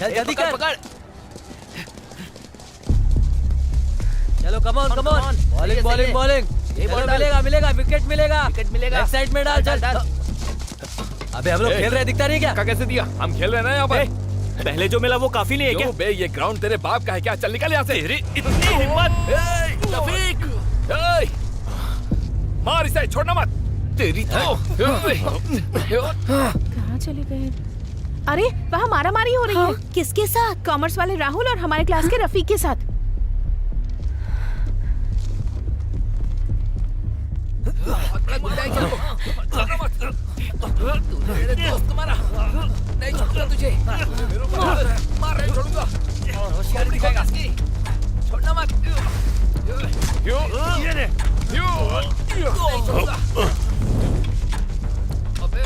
चल जल्दी कर। पकड़। चलो come on bowling bowling bowling. मिलेगा मिलेगा विकेट मिलेगा। लेफ्ट साइड में डाल चल। अबे हम लोग खेल रहे दिखता नहीं क्या? कैसे दिया? हम खेल रहे हैं ना यहाँ पर। पहले जो मिला वो काफी नहीं है क्या? बे ये ग्राउंड तेरे बाप का है क्या? चल निकल यहाँ से। इतनी हिम्मत। रफीक मार इसे, छोड़ना मत। तेरी कहाँ चले गए? अरे वहाँ मारामारी हो रही है। किसके साथ? कॉमर्स वाले राहुल और हमारे क्लास के रफीक के साथ। मेरे दोस्त मारा, नहीं छोड़ूंगा तुझे। मार नहीं छोड़ूंगा। होशियारी दिखाएगा। छोड़ना मत। नहीं छोड़ूंगा। अबे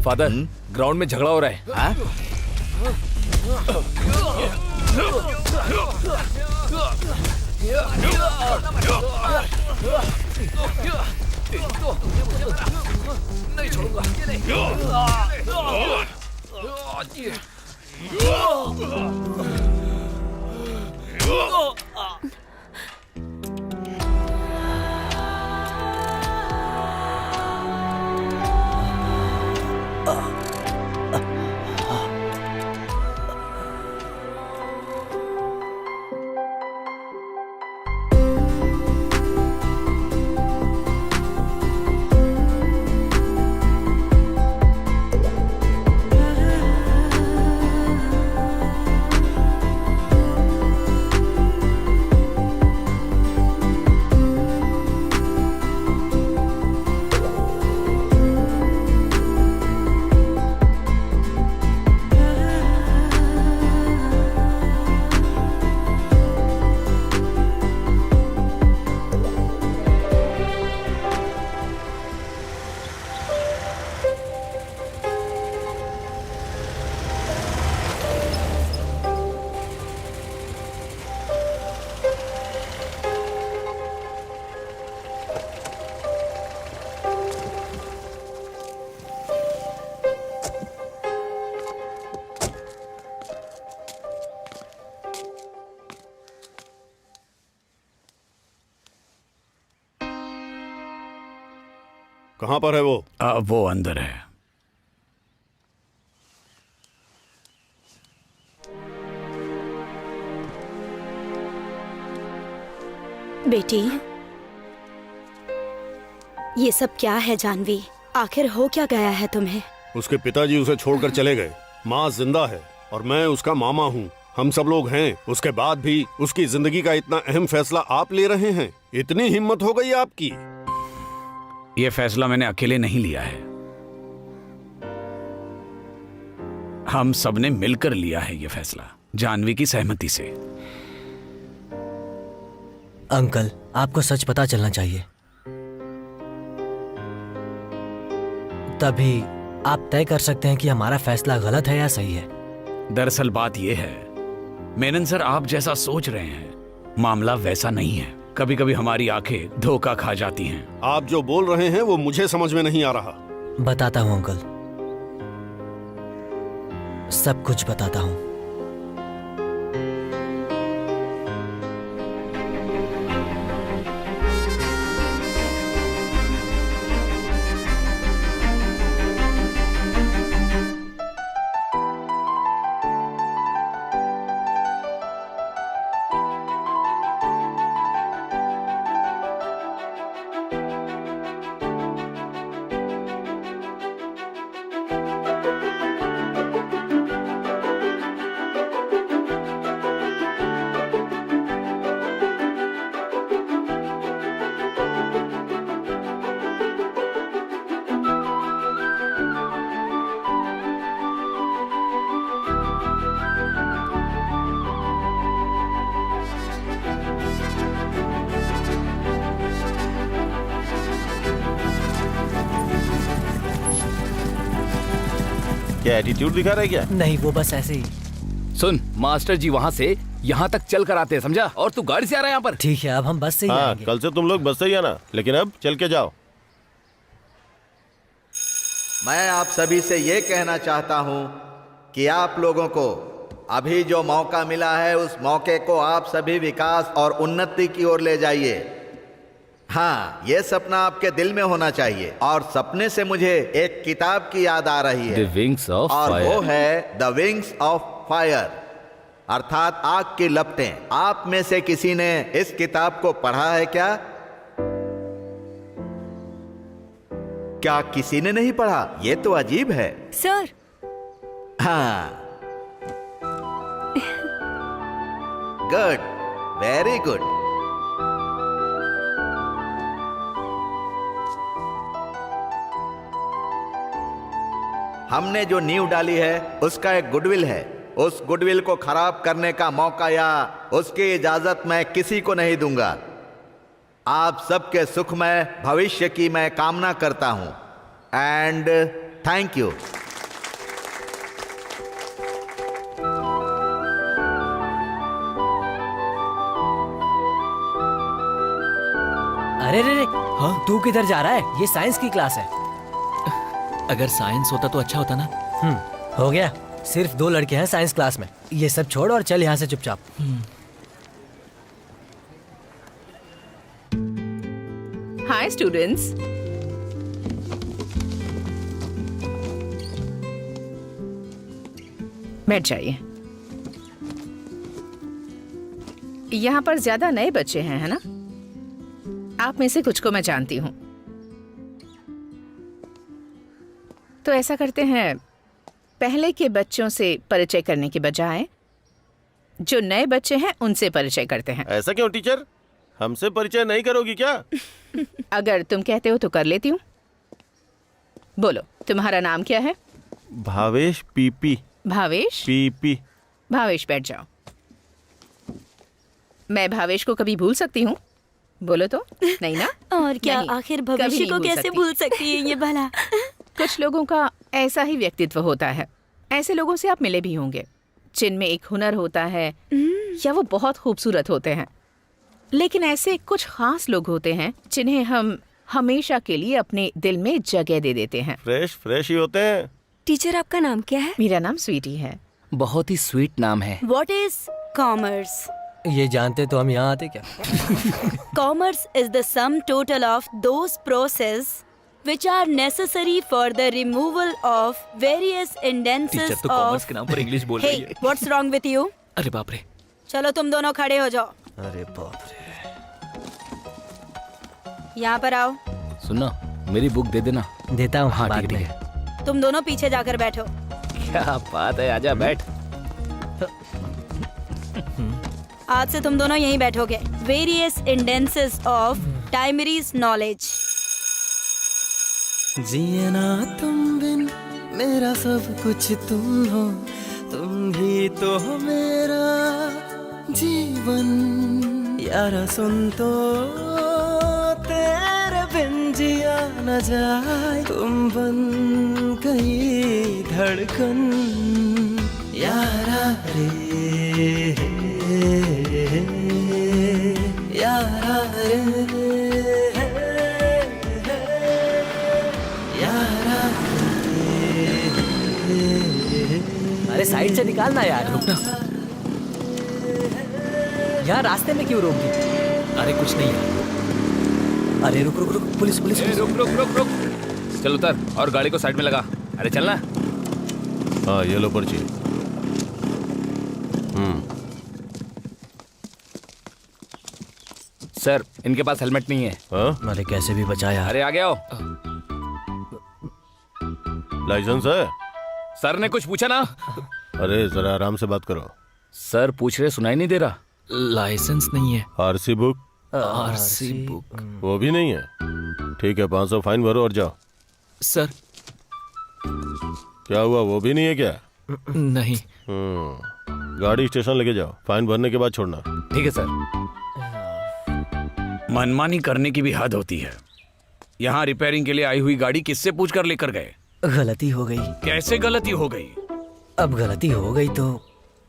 फादर, ग्राउंड में झगड़ा हो रहा है। हाँ? नहीं छोड़ूंगा। कहाँ पर है वो? वो अंदर है। बेटी, ये सब क्या है जानवी? आखिर हो क्या गया है तुम्हें? उसके पिताजी उसे छोड़कर चले गए। माँ जिंदा है और मैं उसका मामा हूँ। हम सब लोग हैं। उसके बाद भी उसकी जिंदगी का इतना अहम फैसला आप ले रहे हैं। इतनी हिम्मत हो गई आपकी? ये फैसला मैंने अकेले नहीं लिया है, हम सबने मिलकर लिया है ये फैसला, जानवी की सहमति से। अंकल, आपको सच पता चलना चाहिए, तभी आप तय कर सकते हैं कि हमारा फैसला गलत है या सही है। दरअसल बात यह है मेनन सर, आप जैसा सोच रहे हैं मामला वैसा नहीं है। कभी कभी हमारी आंखें धोखा खा जाती हैं। आप जो बोल रहे हैं वो मुझे समझ में नहीं आ रहा। बताता हूँ अंकल, सब कुछ बताता हूँ। क्या एटीट्यूड दिखा रहा है क्या? नहीं, वो बस ऐसे ही। सुन, मास्टर जी वहाँ से यहाँ तक चल कर आते हैं, समझा? और तू गाड़ी से आ रहा है यहाँ पर। ठीक है, अब हम बस से ही हाँ, आएंगे। कल से तुम लोग बस से ही आना, लेकिन अब चल के जाओ। मैं आप सभी से ये कहना चाहता हूँ कि आप लोगों को अभी जो मौका मिला है, उस मौके को आप सभी विकास और उन्नति की ओर ले जाइए। हाँ, ये सपना आपके दिल में होना चाहिए। और सपने से मुझे एक किताब की याद आ रही है, The Wings of और Fire। वो है द विंग्स ऑफ फायर, अर्थात आग की लपटें। आप में से किसी ने इस किताब को पढ़ा है क्या? क्या किसी ने नहीं पढ़ा? ये तो अजीब है। सर, हाँ, गुड, वेरी गुड। हमने जो नींव डाली है उसका एक गुडविल है। उस गुडविल को खराब करने का मौका या उसकी इजाजत मैं किसी को नहीं दूंगा। आप सबके सुखमय भविष्य की मैं कामना करता हूं। And thank you. अरे रे रे, हाँ, तू किधर जा रहा है? ये साइंस की क्लास है। अगर साइंस होता तो अच्छा होता ना। हो गया। सिर्फ 2 लड़के हैं साइंस क्लास में। ये सब छोड़ और चल यहाँ से चुपचाप। हाय स्टूडेंट्स, बैठ जाइए। यहाँ पर ज्यादा नए बच्चे हैं, है ना? आप में से कुछ को मैं जानती हूँ। तो ऐसा करते हैं, पहले के बच्चों से परिचय करने के बजाय जो नए बच्चे हैं उनसे परिचय करते हैं। ऐसा क्यों टीचर? हमसे परिचय नहीं करोगी क्या? अगर तुम कहते हो तो कर लेती हूँ। बोलो, तुम्हारा नाम क्या है? भावेश पीपी। भावेश? पीपी। भावेश, बैठ जाओ। मैं भावेश को कभी भूल सकती हूँ? बोलो तो। नहीं ना? और क्या? नहीं, आखिर कभी भविष्य नहीं को भूल कैसे सकती। भूल सकती है ये भला? कुछ लोगों का ऐसा ही व्यक्तित्व होता है। ऐसे लोगों से आप मिले भी होंगे, जिनमें एक हुनर होता है या वो बहुत खूबसूरत होते हैं। लेकिन ऐसे कुछ खास लोग होते हैं जिन्हें हम हमेशा के लिए अपने दिल में जगह दे देते हैं। फ्रेश ही होते हैं। टीचर, आपका नाम क्या है? मेरा नाम स्वीटी है। बहुत ही स्वीट नाम है। What is commerce? ये जानते तो हम यहाँ आते क्या? Commerce is the sum total of those processes which are necessary for the removal of various hindrances teacher तो कॉमर्स के नाम पर इंग्लिश बोल रही Hey, है। what's wrong with you? अरे बाप रे। चलो तुम दोनों खड़े हो जाओ। अरे बाप रे। यहाँ पर आओ। सुनना, मेरी बुक दे देना। देता हूँ। हाँ, बाद ठीक में। है। तुम दोनों पीछे जाकर बैठो। क्या बात है, आजा बैठ। आज से तुम दोनों यहीं बैठोगे। Various instances of Timy's knowledge. जिए ना तुम बिन, मेरा सब कुछ तुम हो, तुम ही तो हो मेरा जीवन। यारा सुन तो, तेरे बिन जिया न जाए, तुम बन गई धड़कन। यारा रे, यारा रे, अरे साइड से निकालना यार। रुकना। यहाँ रास्ते में क्यों रोक दी? अरे कुछ नहीं है। अरे रुक रुक रुक, पुलिस पुलिस। रुक रुक रुक रुक। चल उतर और गाड़ी को साइड में लगा। अरे चलना। हाँ, ये लो पर्ची। सर, इनके पास हेलमेट नहीं है। हाँ? अरे कैसे भी बचा यार। अरे आगे आओ। लाइसेंस है? सर ने कुछ पूछा ना? अरे जरा आराम से बात करो। सर पूछ रहे, सुनाई नहीं दे रहा। लाइसेंस नहीं है। RC book? आरसी बुक वो भी नहीं है। ठीक है, 500 फाइन भरो और जाओ। सर। क्या हुआ, वो भी नहीं है क्या? नहीं। गाड़ी स्टेशन लेके जाओ, फाइन भरने के बाद छोड़ना। ठीक है सर। मनमानी करने की भी हद होती है। यहाँ रिपेयरिंग के लिए आई हुई गाड़ी किससे पूछकर लेकर गए? गलती हो गई। कैसे गलती हो गई? अब गलती हो गई तो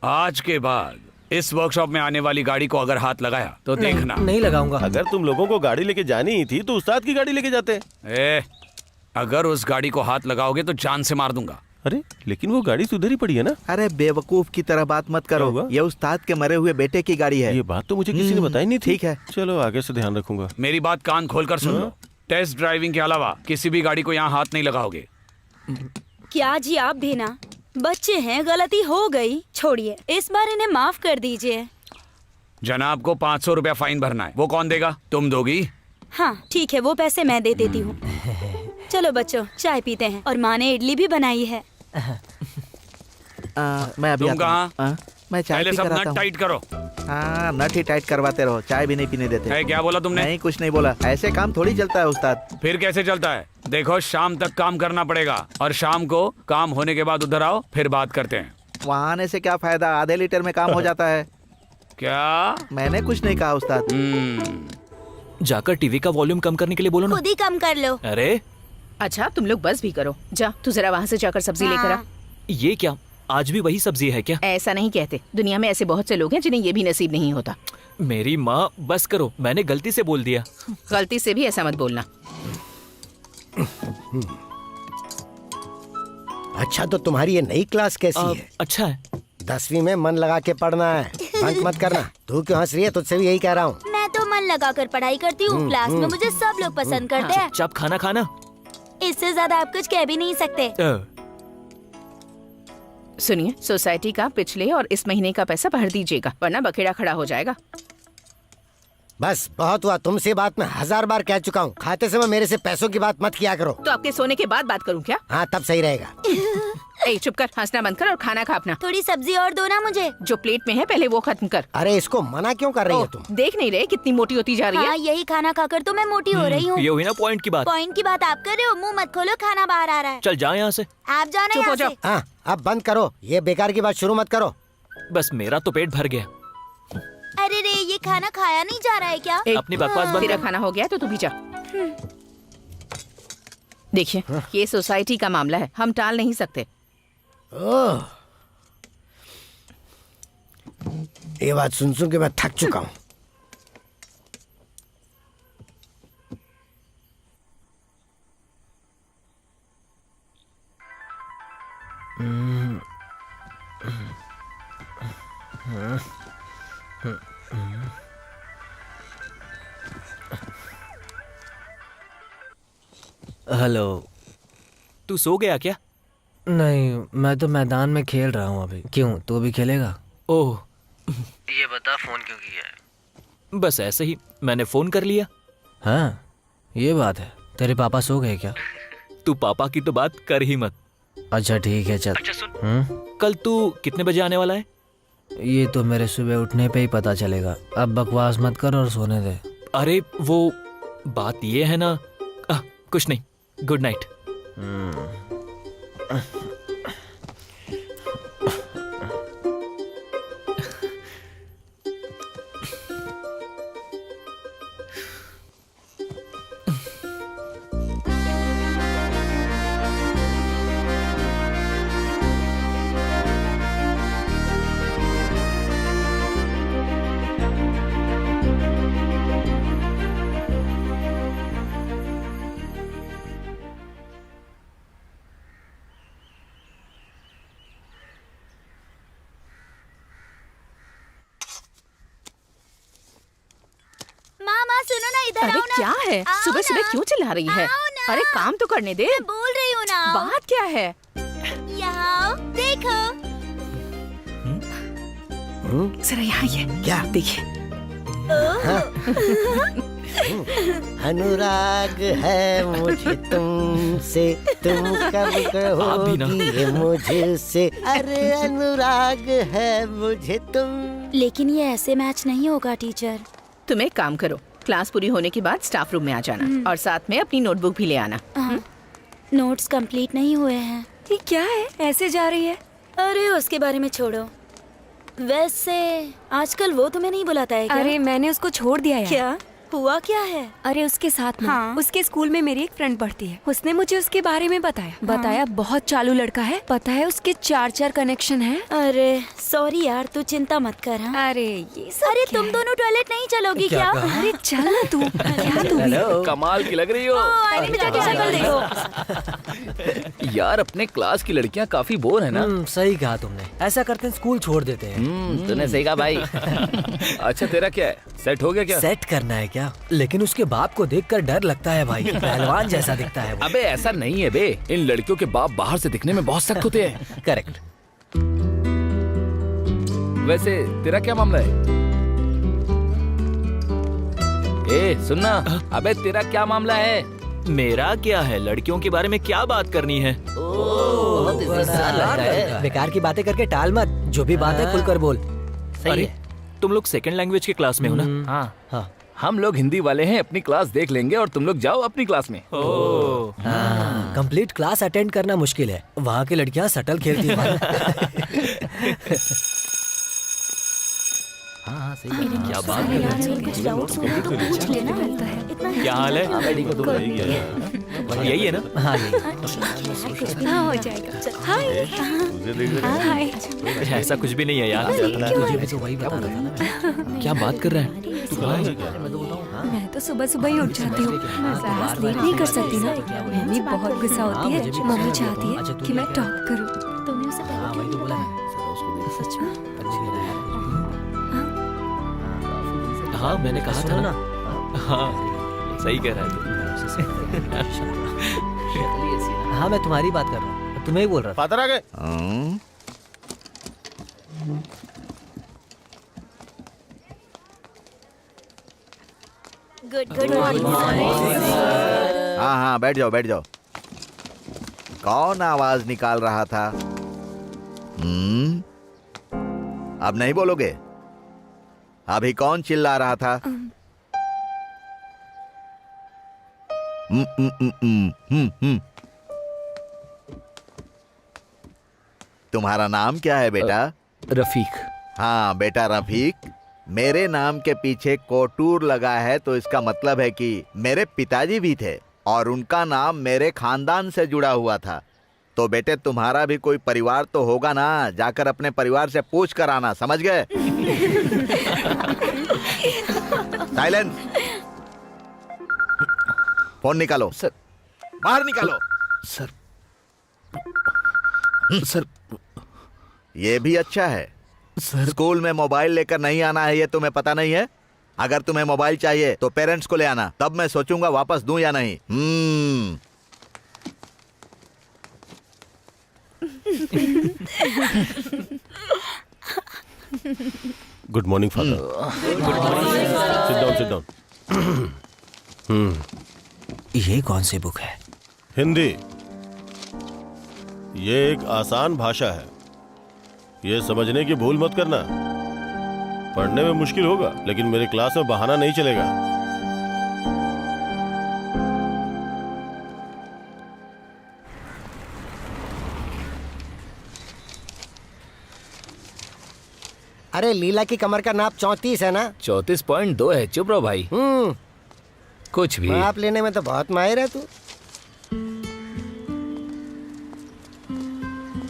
आज के बाद इस वर्कशॉप में आने वाली गाड़ी को अगर हाथ लगाया तो देखना। नहीं लगाऊंगा। अगर तुम लोगों को गाड़ी लेके जानी ही थी तो उस्ताद की गाड़ी लेके जाते। अगर उस गाड़ी को हाथ लगाओगे तो जान से मार दूंगा। अरे लेकिन वो गाड़ी तो उधर ही पड़ी है ना। अरे बेवकूफ की तरह बात मत क्या करो, हुआ? ये उस्ताद के मरे हुए बेटे की गाड़ी है। ये बात तो मुझे किसी ने बताई नहीं थी। ठीक है, चलो आगे से ध्यान रखूंगा। मेरी बात कान खोलकर सुन लो। टेस्ट ड्राइविंग के अलावा किसी भी गाड़ी को यहाँ हाथ नहीं लगाओगे। क्या जी आप भी ना, बच्चे हैं, गलती हो गई, छोड़िए, इस बार इन्हें माफ कर दीजिए। जनाब को 500 रुपया फाइन भरना है। वो कौन देगा? तुम दोगी? हाँ ठीक है, वो पैसे मैं दे देती हूँ। चलो बच्चों चाय पीते हैं, और माँ ने इडली भी बनाई है। मैं अभी तुम आता हूँ। कहाँ? मैं चाय पहले पी सब कर आता नट हूँ। टाइट करो। हाँ, नट ही टाइट करवाते रहो, चाय भी नहीं पीने देते। है, क्या बोला तुमने? नहीं, कुछ नहीं बोला। ऐसे काम थोड़ी चलता है उस्ताद। फिर कैसे चलता है? देखो शाम तक काम करना पड़ेगा, और शाम को काम होने के बाद उधर आओ, फिर बात करते हैं। वहाँ आने से क्या फायदा, आधे लीटर में काम हो जाता है। क्या? मैंने कुछ नहीं कहा उस्ताद। जाकर टीवी का वॉल्यूम कम करने के लिए बोलो ना। खुद ही कम कर लो। अरे अच्छा तुम लोग बस भी करो। जा तू जरा वहाँ से जाकर सब्जी लेकर आ। ये क्या, आज भी वही सब्जी है क्या? ऐसा नहीं कहते, दुनिया में ऐसे बहुत से लोग हैं जिन्हें ये भी नसीब नहीं होता। मेरी माँ, बस करो, मैंने गलती से बोल दिया। गलती से भी ऐसा मत बोलना। अच्छा तो तुम्हारी ये नई क्लास कैसी है? अच्छा है। 10वीं में मन लगा के पढ़ना है, बंक मत करना। तू क्यों हंस रही है? तुझसे भी यही कह रहा हूँ। मैं तो मन लगाकर पढ़ाई करती हूँ, क्लास में मुझे सब लोग पसंद करते हैं। चुप खाना खाना। इससे ज्यादा आप कुछ कह भी नहीं सकते। सुनिए, सोसाइटी का पिछले और इस महीने का पैसा भर दीजिएगा, वरना बखेड़ा खड़ा हो जाएगा। बस बहुत हुआ, तुमसे बात मैं 1000 बार कह चुका हूँ। खाते समय मेरे से पैसों की बात मत किया करो। तो आपके सोने के बाद बात करूँ क्या? हाँ तब सही रहेगा। ए चुप कर, हंसना बंद कर और खाना खा अपना। थोड़ी सब्जी और दो ना मुझे। जो प्लेट में है पहले वो खत्म कर। अरे इसको मना क्यों कर रही है तुम? देख नहीं रहे कितनी मोटी होती जा रही है? हाँ, यही खाना खाकर तो मैं मोटी हो रही हूँ। ये हुई ना पॉइंट की बात। पॉइंट की बात आप कर रहे हो, मुंह मत खोलो, खाना बाहर आ रहा है। चल जाओ यहाँ से। आप जाओ ना चुप हो यहाँ जाओ। से। हाँ अब बंद करो, ये बेकार की बात शुरू मत करो। बस मेरा तो पेट भर गया। अरे रे, ये खाना खाया नहीं जा रहा है क्या? अपनी बकवास बंद तेरा कर। खाना हो गया तो तू भी जा। देखिए ये सोसाइटी का मामला है, हम टाल नहीं सकते। ओह, ये बात सुन सुन के मैं थक चुका हूँ। हेलो, तू सो गया क्या? नहीं, मैं तो मैदान में खेल रहा हूँ अभी। क्यों, तू भी खेलेगा? ओह, ये बता फोन क्यों किया है? बस ऐसे ही मैंने फोन कर लिया। हाँ ये बात है। तेरे पापा सो गए क्या? तू पापा की तो बात कर ही मत। अच्छा ठीक है चल। अच्छा सुन, कल तू कितने बजे आने वाला है? ये तो मेरे सुबह उठने पे ही पता चलेगा। अब बकवास मत कर और सोने दे। अरे वो बात ये है ना, कुछ नहीं, गुड नाइट। माँ सुनो ना, इधर अरे आओ ना। क्या है, आओ सुबह सुबह ना। क्यों चिल्ला रही है? आओ ना। अरे काम तो करने दे। मैं बोल रही हूँ ना। बात क्या है? यहाँ आओ, देखो। जरा यहाँ ये क्या? देखिए। अनुराग है मुझे तुमसे, तुम कब आप भी ना। कहोगी ये मुझसे। अरे अनुराग है मुझे तुम। लेकिन ये ऐसे मैच नहीं होगा टीचर। तुम एक काम करो, क्लास पूरी होने के बाद स्टाफ रूम में आ जाना और साथ में अपनी नोटबुक भी ले आना। नोट्स कंप्लीट नहीं हुए हैं। ये क्या है, ऐसे जा रही है? अरे उसके बारे में छोड़ो। वैसे आजकल वो तुम्हें नहीं बुलाता है क्या? अरे मैंने उसको छोड़ दिया यार। क्या हुआ क्या है? अरे उसके साथ ना, हाँ। उसके स्कूल में मेरी एक फ्रेंड पढ़ती है। उसने मुझे उसके बारे में बताया बहुत चालू लड़का है। पता है उसके 4 कनेक्शन है। अरे सॉरी यार, तू चिंता मत कर। हाँ? अरे ये सब अरे क्या तुम है? दोनों टॉयलेट नहीं चलोगी क्या? अरे चल ना तू। क्या तू भी? कमाल की लग रही हो अनिता की शक्ल देखो। यार। अपने क्लास की लड़कियां काफी बोर है ना। सही कहा तुमने। ऐसा करते हैं स्कूल छोड़ देते हैं। तूने सही कहा भाई। अच्छा तेरा क्या है, सेट हो गया क्या? सेट करना है क्या? लेकिन उसके बाप को देखकर डर लगता है भाई। पहलवान जैसा दिखता है वो। अबे ऐसा नहीं है बे, इन लड़कियों के बाप बाहर से दिखने में बहुत सख्त होते हैं। करेक्ट। वैसे तेरा क्या मामला है? ए सुनना, अबे तेरा क्या मामला है? मेरा क्या है? लड़कियों के बारे में क्या बात करनी है? बेकार की बातें करके टाल मत। जो भी बात है खुलकर बोल। अरे तुम लोग सेकंड लैंग्वेज के क्लास में हो ना? हाँ हाँ। हम लोग हिंदी वाले हैं, अपनी क्लास देख लेंगे और तुम लोग जाओ अपनी क्लास में। कंप्लीट क्लास अटेंड करना मुश्किल है। वहाँ की लड़कियाँ सटल खेलती हैं। हाँ सही है। क्या बात कर रहे हो? कुछ डाउट्स हो तो पूछ लेना। क्या हाल है? यही है ना? हाँ ये हाँ हो जाएगा। हाय हाय। ऐसा कुछ भी नहीं है यार। मुझे भी तो वही बता रहा था ना। क्या बात कर रहे हैं? मैं तो सुबह सुबह ही उठ जाती हूँ। मैं क्लास लेट नहीं कर सकती ना। मम्मी बहुत गुस्सा होती है। मम्मी चाहती है कि मैं टॉप करूँ। तुमने उसे हाँ वही तो बोला मैं। सच में? हाँ मैंने कहा था ना। हाँ सही कह रहा है तू। हाँ मैं तुम्हारी बात कर रहा हूँ। तुम्हें ही बोल रहा था। फादर आ गए। Good morning. हाँ हाँ बैठ जाओ बैठ जाओ। कौन आवाज निकाल रहा था? अब नहीं बोलोगे? अभी कौन चिल्ला रहा था? तुम्हारा नाम क्या है बेटा? रफीक। हाँ बेटा रफीक, मेरे नाम के पीछे कोटूर लगा है तो इसका मतलब है कि मेरे पिताजी भी थे और उनका नाम मेरे खानदान से जुड़ा हुआ था। तो बेटे तुम्हारा भी कोई परिवार तो होगा ना, जाकर अपने परिवार से पूछ कर आना, समझ गए? साइलेंस। फोन निकालो। सर बाहर निकालो। सर सर ये भी अच्छा है। सर स्कूल में मोबाइल लेकर नहीं आना है, ये तुम्हें पता नहीं है? अगर तुम्हें मोबाइल चाहिए तो पेरेंट्स को ले आना, तब मैं सोचूंगा वापस दूं या नहीं। Good morning father. Sit down. ये कौन सी बुक है? हिंदी। ये एक आसान भाषा है, ये समझने की भूल मत करना। पढ़ने में मुश्किल होगा लेकिन मेरी क्लास में बहाना नहीं चलेगा। अरे लीला की कमर का नाप 34 है ना? 34.2 है। चुप रहो भाई। कुछ भी। नाप लेने में तो बहुत माहिर है तू।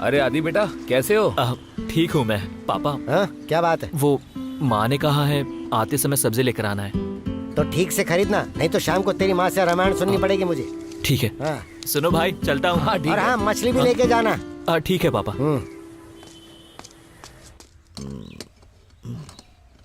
अरे आदि बेटा कैसे हो? ठीक हूँ मैं। पापा हाँ क्या बात है? वो माँ ने कहा है आते समय सब्जी लेकर आना है। तो ठीक से खरीदना, नहीं तो शाम को तेरी माँ से रामायण सुननी पड़ेगी मुझे। ठीक है। हाँ। सुनो भाई चलता हूँ। हाँ और हाँ मछली भी लेके जाना। ठीक है पापा।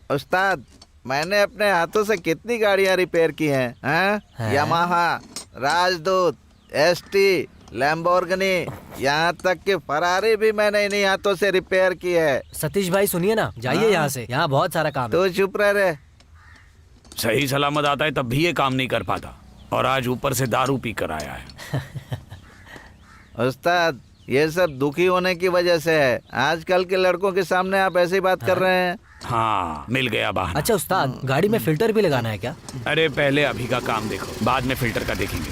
उस्ताद, मैंने अपने हाथों से कितनी गाड़ियां रिपेयर की हैं? हैं? यामाहा, राजदूत, एसटी, लैम्बोर्गिनी, यहाँ तक कि फरारी भी मैंने इन्हीं हाथों से रिपेयर की है। सतीश भाई सुनिए ना, जाइए यहाँ से, यहाँ बहुत सारा काम है। तो चुप रहे। सही सलामत आता है तब भी ये काम नहीं कर पाता और आज ऊपर से दारू पी कर आया है। उस्ताद ये सब दुखी होने की वजह से है। आजकल के लड़कों के सामने आप ऐसी बात कर रहे हैं। हाँ मिल गया बहाना। अच्छा उस्ताद, गाड़ी में फिल्टर भी लगाना है क्या? अरे पहले अभी का काम देखो, बाद में फिल्टर का देखेंगे।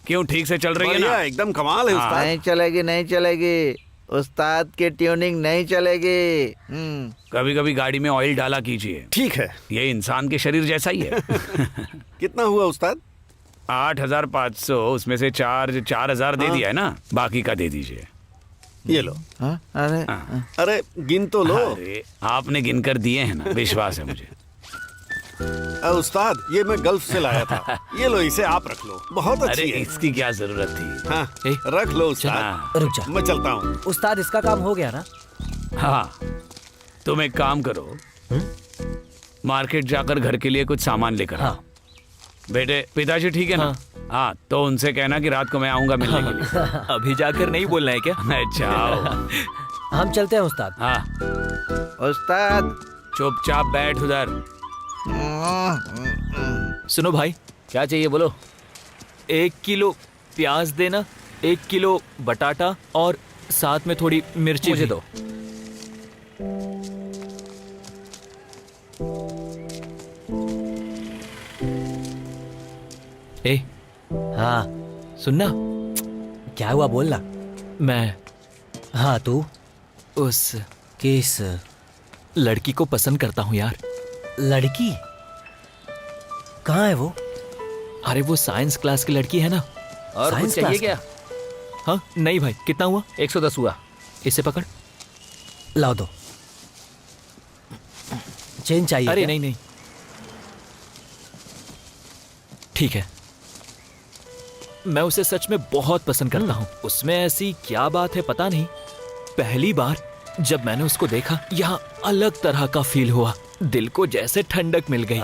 क्यों ठीक से चल रही है ना? एकदम कमाल है उस्ताद। नहीं चलेगी नहीं चलेगी। उस्ताद की ट्यूनिंग नहीं चलेगी। कभी कभी गाड़ी में ऑयल डाला कीजिए। ठीक है। ये इंसान के शरीर जैसा ही है। कितना हुआ उस्ताद? 8,500, उसमें से 4,000 दे दिया है ना, बाकी का दे दीजिए। ये लो। अरे अरे गिन तो लो। अरे आपने गिन कर दिए हैं ना, विश्वास है मुझे। उस्ताद ये मैं गल्फ से लाया था। ये लो, इसे आप रख लो, बहुत अरे अच्छी है। इसकी क्या जरूरत थी। हाँ, रख लो उस्ताद। रुक जा, मैं चलता हूँ। उस्ताद इसका काम हो गया ना? हाँ, तुम एक काम करो, मार्केट जाकर घर के लिए कुछ सामान लेकर आओ। बेटे, पिताजी ठीक है ना? हाँ, तो उनसे कहना कि रात को मैं आऊंगा मिलने के लिए। अभी जाकर नहीं बोलना है क्या? अच्छा आओ। हम चलते हैं उस्ताद। हाँ, उस्ताद चुपचाप बैठ उधर। सुनो भाई, क्या चाहिए बोलो। 1 किलो प्याज देना, 1 किलो बटाटा और साथ में थोड़ी मिर्ची मुझे भी। दो। ए, हाँ, सुनना, क्या हुआ बोलना। मैं हाँ, तू उस किस लड़की को पसंद करता हूँ यार। लड़की? कहाँ है वो? अरे वो साइंस क्लास की लड़की है ना। और कुछ साइंस चाहिए क्लास क्या? हाँ नहीं भाई, कितना हुआ? 110 हुआ। इसे पकड़। लाओ दो। चेन चाहिए अरे क्या? नहीं नहीं, ठीक है। मैं उसे सच में बहुत पसंद करता हूँ। उसमें ऐसी क्या बात है पता नहीं, पहली बार जब मैंने उसको देखा यहाँ अलग तरह का फील हुआ। दिल को जैसे ठंडक मिल गई।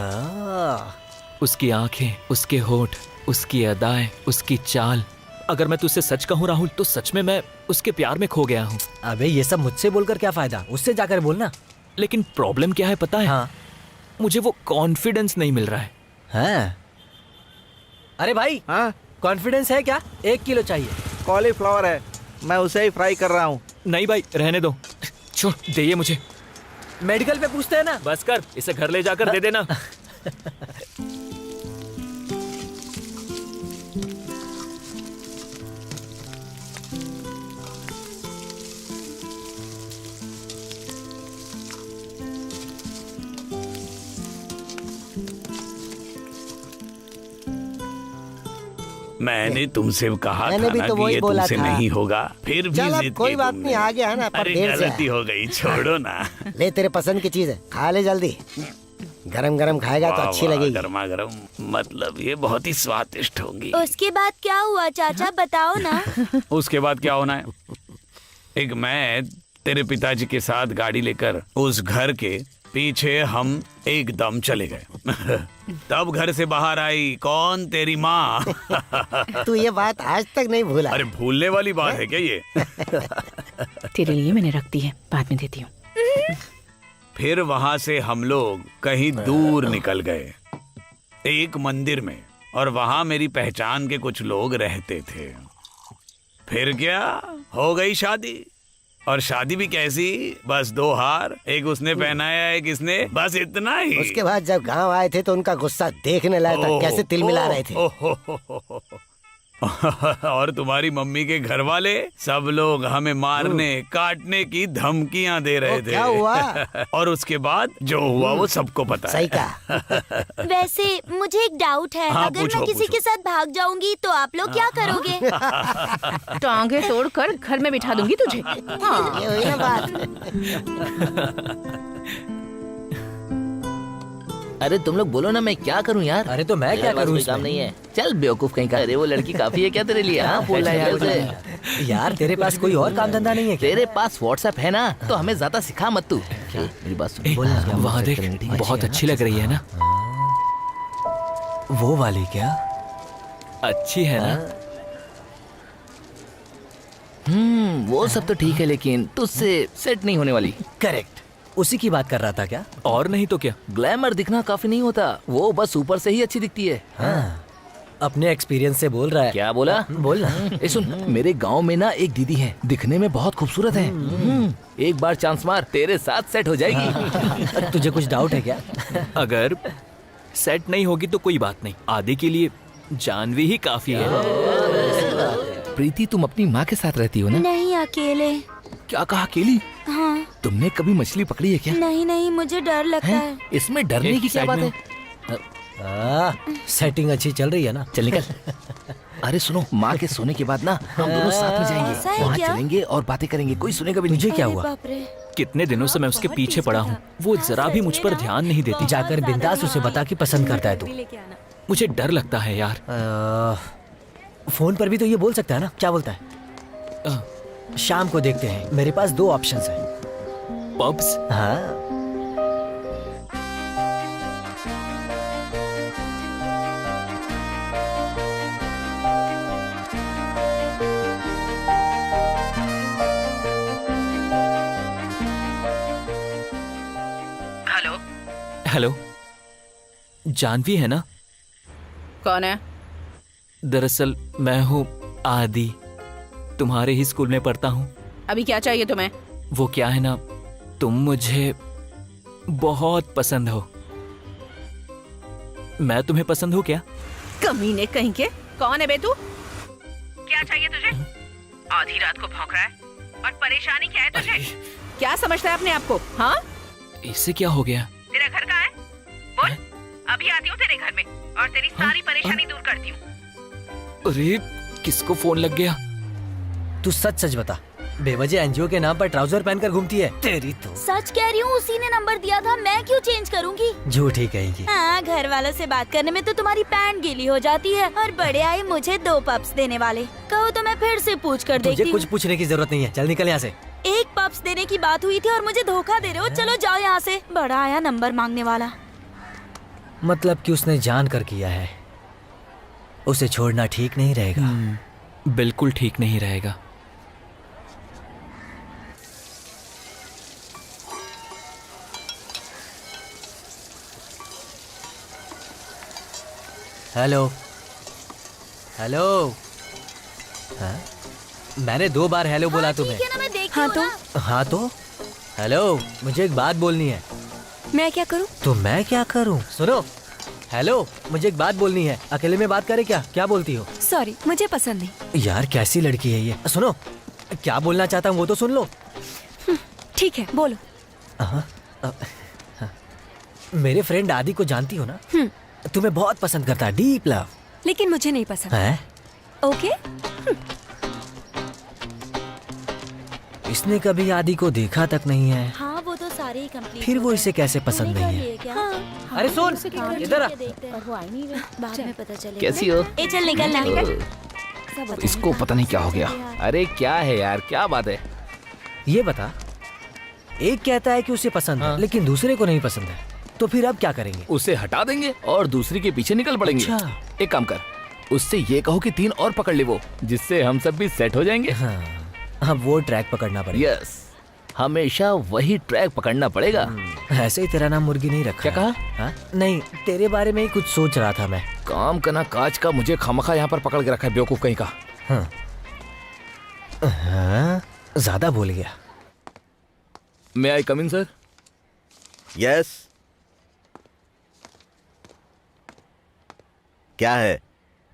उसकी आंखें, उसके होठ, उसकी अदाएं, उसकी चाल। अगर मैं तुझसे सच कहूँ राहुल, तो सच में मैं उसके प्यार में खो गया हूँ। अबे ये सब मुझसे बोलकर क्या फायदा, उससे जाकर बोलना। लेकिन प्रॉब्लम क्या है पता है? हाँ। मुझे वो कॉन्फिडेंस नहीं मिल रहा है। हाँ। अरे भाई, हाँ, कॉन्फिडेंस है क्या? 1 किलो चाहिए। कॉलीफ्लावर है, मैं उसे ही फ्राई कर रहा हूँ। नहीं भाई, रहने दो, छोड़ दे ये मुझे। मेडिकल पे पूछते हैं ना। बस कर, इसे घर ले जाकर दे देना। मैंने तुमसे कहा मैंने था भी ना तो कि वही ये बोला तुमसे था। नहीं होगा, फिर भी चल अब जिद कोई की बात तुमने। नहीं, आ गया है ना, पर अरे देर से गलती हो गई, छोड़ो ना। ले तेरे पसंद की चीज है, खा ले जल्दी। गरम गरम खाएगा तो वाह, अच्छी वाह, लगेगी। गर्मा गर्म, मतलब ये बहुत ही स्वादिष्ट होंगी। उसके बाद क्या हुआ चाचा, बताओ ना। उसके बाद क्या होना है? एक मैं तेरे पिताजी के साथ गाड़ी लेकर उस घर के पीछे हम एकदम चले गए। तब घर से बाहर आई कौन? तेरी माँ। तू ये बात आज तक नहीं भूला। अरे भूलने वाली बात है क्या ये? तेरे लिए मैंने रख दी है, बाद में देती हूँ। फिर वहां से हम लोग कहीं दूर निकल गए, एक मंदिर में, और वहां मेरी पहचान के कुछ लोग रहते थे। फिर क्या, हो गई शादी। और शादी भी कैसी, बस 2 हार, एक उसने पहनाया, एक इसने, बस इतना ही। उसके बाद जब गांव आए थे तो उनका गुस्सा देखने लायक था, कैसे तिल मिला रहे थे। और तुम्हारी मम्मी के घर वाले सब लोग हमें मारने काटने की धमकियां दे रहे थे। क्या हुआ? और उसके बाद जो हुआ वो सबको पता है। सही कहा। वैसे मुझे एक डाउट है, हाँ, अगर पूछो, मैं किसी पूछो। के साथ भाग जाऊंगी तो आप लोग क्या करोगे? टांगे तोड़कर घर में बिठा दूंगी तुझे। हाँ। ये हुई ना बात। अरे तुम लोग बोलो ना, मैं क्या करूं यार। अरे तो मैं क्या मेरे पास करूं कोई काम इसमें? नहीं है। चल बेवकूफ कहीं का। अरे वो लड़की काफी है क्या तेरे लिए? हाँ बोल रहा है यार उसे। यार तेरे पास कोई और काम धंधा नहीं है क्या? तेरे पास व्हाट्सएप है ना, तो हमें ज्यादा सिखा मत तू। मेरी बात सुन। वहाँ देख, बहुत अच्छी लग रही है ना। वो वाली क्या? अच्छी है ना? वो सब तो ठीक है, लेकिन तुझसे सेट नहीं होने वाली। करेक्ट, उसी की बात कर रहा था क्या? और नहीं तो क्या। ग्लैमर दिखना काफी नहीं होता, वो बस ऊपर से ही अच्छी दिखती है। हाँ, अपने एक्सपीरियंस से बोल रहा है। क्या बोला? बोल ना। ए सुन, मेरे गांव में ना एक दीदी है, दिखने में बहुत खूबसूरत है। एक बार चांस मार, तेरे साथ सेट हो जाएगी। तुझे कुछ डाउट है क्या? अगर सेट नहीं होगी तो कोई बात नहीं, आदि के लिए जानवी ही काफी है। प्रीति, तुम अपनी माँ के साथ रहती हो ना? नहीं अकेले। क्या कहा अकेली? हाँ। तुमने कभी मछली पकड़ी है क्या? नहीं नहीं, मुझे डर लगता है। इसमें डरने की क्या बात है? सेटिंग अच्छी चल रही है ना? चल निकल। अरे सुनो, माँ के सोने के बाद ना हम दोनों साथ में ऐसा जाएंगे, है वहाँ क्या? चलेंगे और बातें करेंगे, कोई सुनेगा भी नहीं। तुझे क्या अरे हुआ? बाप रे। कितने दिनों से मैं उसके पीछे पड़ा हूँ, वो जरा भी मुझ पर ध्यान नहीं देती। जाकर बिंदास उसे बता कि पसंद करता है तू। मुझे डर लगता है यार। फोन पर भी तो ये बोल सकता है ना? क्या बोलता है? शाम को देखते हैं, मेरे पास 2 ऑप्शंस हैं। पब्स? हाँ। हेलो, जानवी है ना? कौन है? दरअसल मैं हूँ आदि, तुम्हारे ही स्कूल में पढ़ता हूँ। अभी क्या चाहिए तुम्हें? वो क्या है ना, तुम मुझे बहुत पसंद हो। मैं तुम्हें पसंद हूँ क्या? कमीने कहीं के। कौन है बे तू? क्या चाहिए तुझे? आधी रात को भौंक रहा है और परेशानी क्या है तुझे? क्या समझता है अपने आप को? हाँ, इससे क्या हो गया? तेरा घर कहाँ है? बोल, अभी आती हूँ तेरे घर में और तेरी सारी परेशानी दूर करती हूँ। अरे किसको फोन लग गया? तू सच सच बता, बेवजह एनजीओ के नाम पर ट्राउजर पहनकर घूमती है? तेरी तो। सच कह रही हूँ, उसी ने नंबर दिया था, मैं क्यों चेंज करूँगी? झूठी कहेंगी। हाँ, घर वालों से बात करने में तो तुम्हारी पैंट गीली हो जाती है और बड़े आए मुझे 2 पप्स देने वाले। कहो तो मैं फिर से पूछ कर देखती तुझे हूँ। कुछ पूछने की जरूरत नहीं है, चल निकल यहाँ से। 1 पप्स देने की बात हुई थी और मुझे धोखा दे रहे हो। चलो जाओ यहाँ से। बड़ा आया नंबर मांगने वाला। मतलब कि उसने जान कर किया है। उसे छोड़ना ठीक नहीं रहेगा। बिल्कुल ठीक नहीं रहेगा। Hello hello. हाँ? मैंने 2 बार हेलो बोला तुम्हें। ठीक है ना, मैं देखती हाँ हूँ तो ना। हाँ तो हेलो, मुझे एक बात बोलनी है। मैं क्या करूँ? तो मैं क्या करूँ? सुनो, हेलो, मुझे एक बात बोलनी है। अकेले में बात करें क्या? क्या बोलती हो? सॉरी, मुझे पसंद नहीं। यार कैसी लड़की है ये? सुनो, क्या बोलना चाहता हूँ वो तो सुन लो। ठीक है, बोलो। मेरे फ्रेंड आदि को जानती हो ना? तुम्हें बहुत पसंद करता है, डीप लव। लेकिन मुझे नहीं पसंद। है? ओके। इसने कभी आदि को देखा तक नहीं है। हाँ, वो तो सारे ही कंप्लीट। फिर वो इसे कैसे पसंद नहीं है? हाँ। अरे सुन, इधर आ। बाद में पता चलेगा। कैसी हो? ए चल निकल। इसको पता नहीं क्या हो गया। अरे क्या है यार, क्या बात है? ये बता, एक कहता है कि उसे पसंद है लेकिन दूसरे को नहीं पसंद है, तो फिर अब क्या करेंगे? उसे हटा देंगे और दूसरी के पीछे निकल पड़ेंगे। अच्छा। एक काम कर, उससे ये कहो कि 3 और पकड़ ले वो, जिससे हम सब भी सेट हो जाएंगे। हाँ, अब वो ट्रैक पकड़ना पड़ेगा। यस, हमेशा वही ट्रैक पकड़ना पड़ेगा। ऐसे ही तेरा नाम मुर्गी नहीं रखा। क्या है? कहा? हाँ? नहीं, तेरे बारे में ही कुछ सोच रहा था मैं। काम करना काज का, मुझे खामखा यहाँ पर पकड़ के रखा है, बेवकूफ कहीं का। हाँ, हाँ, ज्यादा बोल गया। मे आई कम इन सर? यस। क्या है?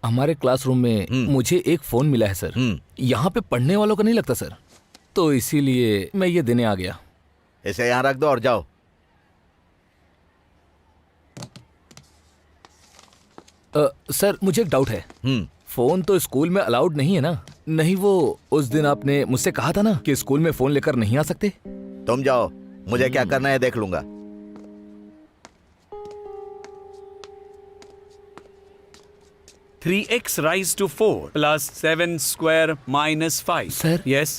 हमारे क्लासरूम में मुझे एक फोन मिला है सर। यहाँ पे पढ़ने वालों का नहीं लगता सर, तो इसीलिए मैं ये देने आ गया। इसे यहाँ रख दो और जाओ। सर मुझे एक डाउट है। फोन तो स्कूल में अलाउड नहीं है ना? नहीं, वो उस दिन आपने मुझसे कहा था ना कि स्कूल में फोन लेकर नहीं आ सकते। तुम जाओ, मुझे क्या करना है देख लूंगा। 3x raised to 4 plus 7 square minus 5. Sir? Yes.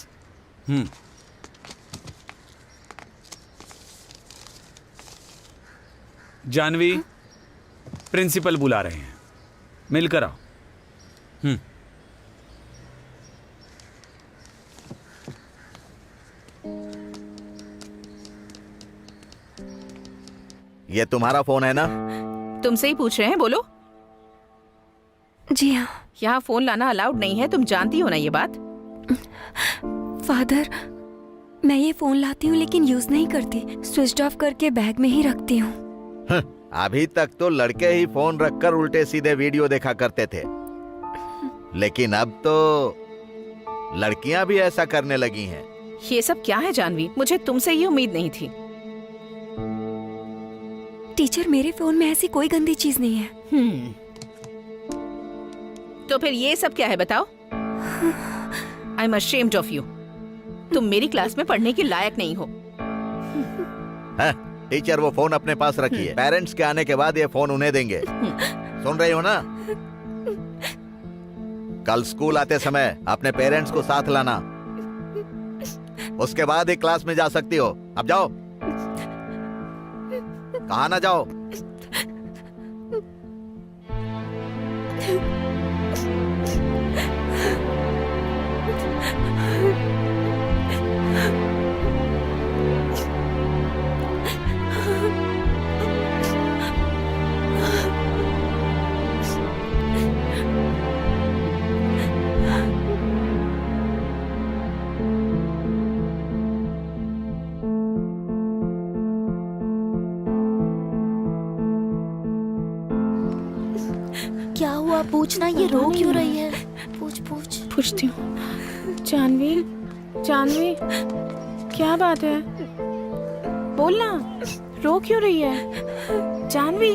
Janvi, principal बुला रहे हैं, मिलकर आओ। ये तुम्हारा फोन है ना? तुमसे ही पूछ रहे हैं, बोलो। जी हाँ। यहाँ फोन लाना अलाउड नहीं है, तुम जानती हो ना ये बात? फादर, मैं ये फोन लाती हूँ लेकिन यूज नहीं करती, स्विच ऑफ करके बैग में ही रखती हूँ। अभी तक तो लड़के ही फोन रखकर उल्टे सीधे वीडियो देखा करते थे, लेकिन अब तो लड़कियां भी ऐसा करने लगी हैं। ये सब क्या है जानवी? मुझे तुमसे ये उम्मीद नहीं थी। टीचर, मेरे फोन में ऐसी कोई गंदी चीज नहीं है। तो फिर ये सब क्या है बताओ? I am ashamed of you. तुम मेरी क्लास में पढ़ने के लायक नहीं हो। है? टीचर वो फोन अपने पास रखिए। पेरेंट्स के आने के बाद ये फोन उन्हें देंगे। सुन रही हो ना? कल स्कूल आते समय अपने पेरेंट्स को साथ लाना, उसके बाद ही क्लास में जा सकती हो। अब जाओ। कहा ना जाओ। क्या हुआ? पूछना, ये रो क्यों रही है? पूछ पूछ। पूछती हूँ। जानवी, जानवी, क्या बात है? बोलना, रो क्यों रही है? जानवी,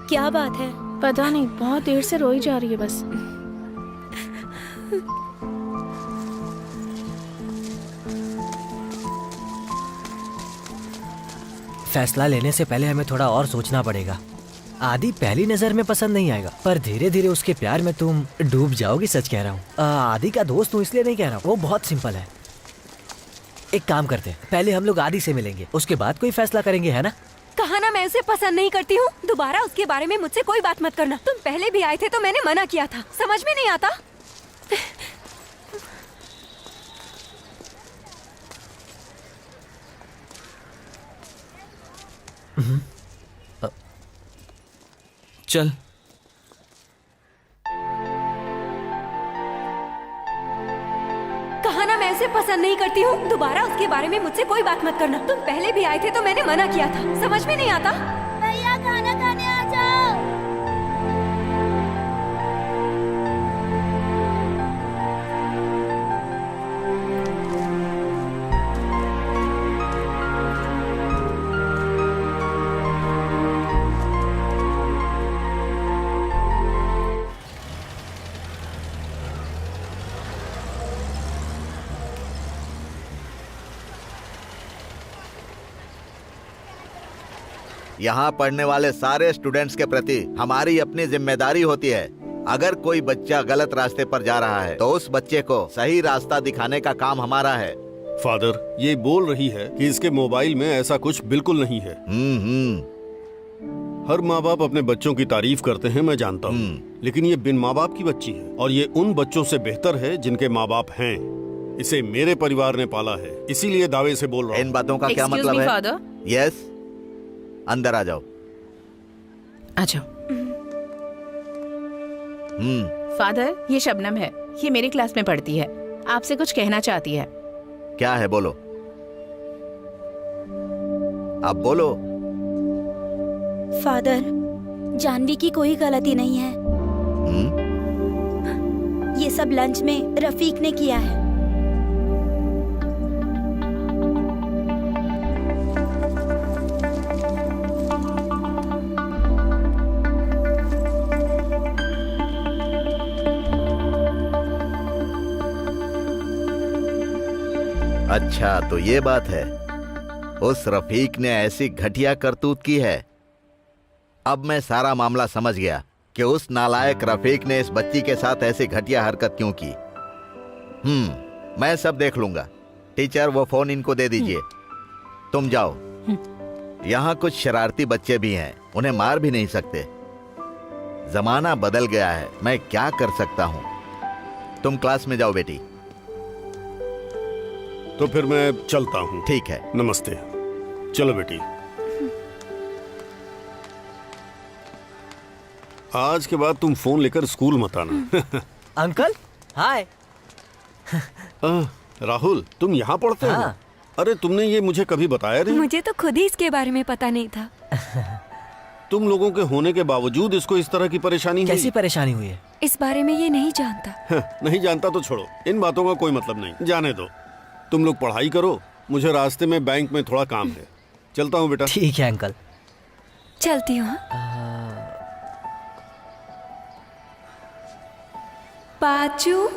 क्या बात है? पता नहीं, बहुत देर से रोई जा रही है बस। फैसला लेने से पहले हमें थोड़ा और सोचना पड़ेगा। आदि पहली नजर में पसंद नहीं आएगा, पर धीरे धीरे उसके प्यार में तुम डूब जाओगी। सच कह रहा हूँ। आदि का दोस्त हूँ इसलिए नहीं कह रहा हूँ, वो बहुत सिंपल है। एक काम करते हैं, पहले हम लोग आदि से मिलेंगे, उसके बाद कोई फैसला करेंगे, है ना? कहा ना मैं उसे पसंद नहीं करती हूँ। दोबारा उसके बारे में मुझसे कोई बात मत करना। तुम पहले भी आए थे तो मैंने मना किया था। समझ में नहीं आता? चल। कहा ना मैं उसे पसंद नहीं करती हूँ। दोबारा उसके बारे में मुझसे कोई बात मत करना। तुम पहले भी आए थे तो मैंने मना किया था। समझ में नहीं आता? भैया खाना खाने आ जाओ। यहाँ पढ़ने वाले सारे स्टूडेंट्स के प्रति हमारी अपनी जिम्मेदारी होती है। अगर कोई बच्चा गलत रास्ते पर जा रहा है तो उस बच्चे को सही रास्ता दिखाने का काम हमारा है। फादर, ये बोल रही है कि इसके मोबाइल में ऐसा कुछ बिल्कुल नहीं है। हर माँ बाप अपने बच्चों की तारीफ करते हैं, मैं जानता हूँ, लेकिन ये बिन माँ बाप की बच्ची है और ये उन बच्चों से बेहतर है जिनके माँ बाप हैं। इसे मेरे परिवार ने पाला है, इसीलिए दावे से बोल रहा हूँ। इन बातों का क्या मतलब है? यस, अंदर आ जाओ। आ जाओ। फादर, ये शबनम है, ये मेरी क्लास में पढ़ती है, आपसे कुछ कहना चाहती है। क्या है? बोलो। अब बोलो। फादर, जानवी की कोई गलती नहीं है। ये सब लंच में रफीक ने किया है। अच्छा, तो ये बात है। उस रफीक ने ऐसी घटिया करतूत की है। अब मैं सारा मामला समझ गया कि उस नालायक रफीक ने इस बच्ची के साथ ऐसी घटिया हरकत क्यों की। मैं सब देख लूंगा। टीचर, वो फोन इनको दे दीजिए। तुम जाओ। यहाँ कुछ शरारती बच्चे भी हैं, उन्हें मार भी नहीं सकते। जमाना बदल गया है, मैं क्या कर सकता हूँ। तुम क्लास में जाओ बेटी। तो फिर मैं चलता हूँ। ठीक है। नमस्ते। चलो बेटी। आज के बाद तुम फोन लेकर स्कूल मत आना। अंकल, हाय। राहुल, तुम यहाँ पढ़ते हो? अरे तुमने ये मुझे कभी बताया नहीं। मुझे तो खुद ही इसके बारे में पता नहीं था। तुम लोगों के होने के बावजूद इसको इस तरह की परेशानी हुई? कैसी परेशानी हुई है? इस बारे में ये नहीं जानता। नहीं जानता तो छोड़ो, इन बातों का कोई मतलब नहीं, जाने दो। तुम लोग पढ़ाई करो, मुझे रास्ते में बैंक में थोड़ा काम है। चलता हूँ बेटा। ठीक है अंकल। चलती हूँ। पाचू।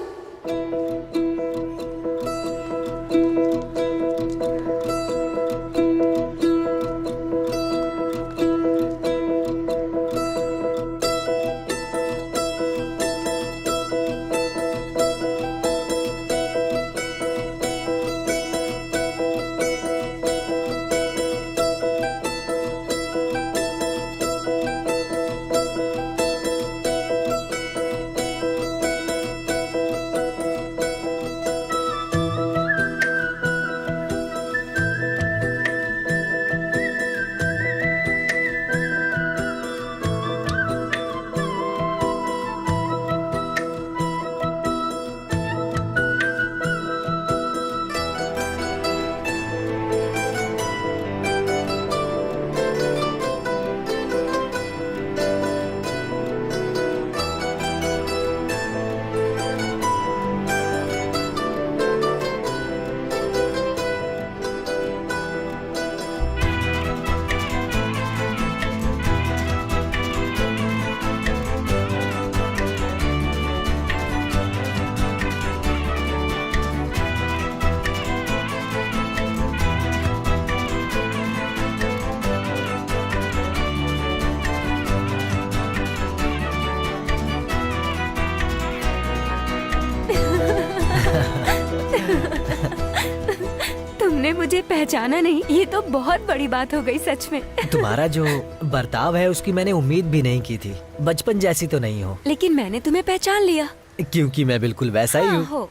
तुमने मुझे पहचाना नहीं, ये तो बहुत बड़ी बात हो गई सच में। तुम्हारा जो बर्ताव है उसकी मैंने उम्मीद भी नहीं की थी। बचपन जैसी तो नहीं हो। लेकिन मैंने तुम्हें पहचान लिया। क्योंकि मैं बिल्कुल वैसा ही हूँ। हो।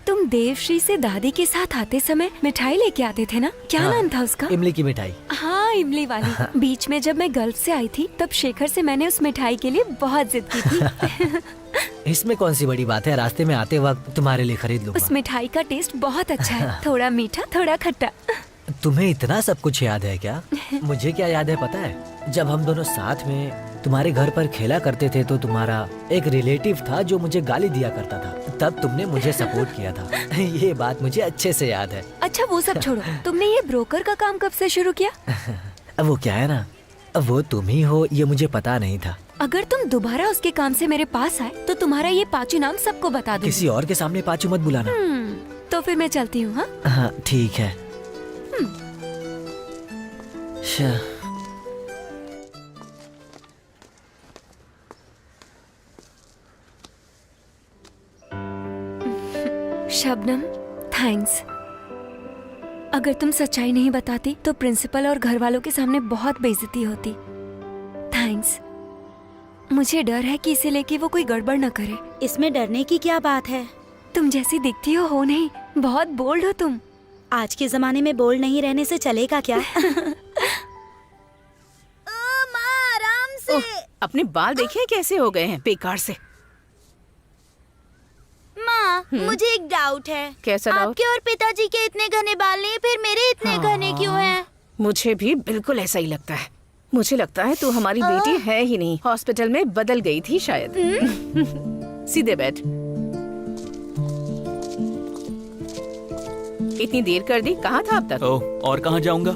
तुम देवश्री से दादी के साथ आते समय मिठाई लेके आते थे ना, क्या नाम था उसका? इमली की मिठाई। हाँ, इमली वाली। बीच में जब मैं गल्फ से आई थी तब शेखर से मैंने उस मिठाई के लिए बहुत जिद की थी। इसमें कौन सी बड़ी बात है, रास्ते में आते वक्त तुम्हारे लिए खरीद लूंगा। उस मिठाई का टेस्ट बहुत अच्छा है, थोड़ा मीठा थोड़ा खट्टा। तुम्हें इतना सब कुछ याद है क्या? मुझे क्या याद है पता है, जब हम दोनों साथ में तुम्हारे घर पर खेला करते थे तो तुम्हारा एक रिलेटिव था जो मुझे गाली दिया करता था, तब तुमने मुझे सपोर्ट किया था। ये बात मुझे अच्छे से याद है। अच्छा वो सब छोड़ो, तुमने ये ब्रोकर का काम कब से शुरू किया? अब वो क्या है ना, अब वो तुम ही हो ये मुझे पता नहीं था। अगर तुम दोबारा उसके काम से मेरे पास आए तो तुम्हारा ये पाचू नाम सबको बता दूंगी। किसी और के सामने पाचू मत बुलाना। तो फिर मैं चलती हूँ। हाँ हाँ ठीक है। शबनम, थैंक्स। अगर तुम सच्चाई नहीं बताती तो प्रिंसिपल और घर वालों के सामने बहुत बेइज्जती होती। थैंक्स। मुझे डर है कि इसे लेके वो कोई गड़बड़ न करे। इसमें डरने की क्या बात है? तुम जैसी दिखती हो नहीं, बहुत बोल्ड हो तुम। आज के जमाने में बोल्ड नहीं रहने से चलेगा क्या? माँ आराम से। अपने बाल देखिए कैसे हो गए हैं, बेकार से। माँ, मुझे एक डाउट है। कैसा डाउट? आपके और पिताजी के इतने घने बाल नहीं, फिर मेरे इतने घने क्यों हैं? मुझे भी बिल्कुल ऐसा ही लगता है। मुझे लगता है तू हमारी बेटी है ही नहीं, हॉस्पिटल में बदल गई थी शायद। सीधे बैठ। इतनी देर कर दी, कहाँ था अब तक? और कहाँ जाऊंगा?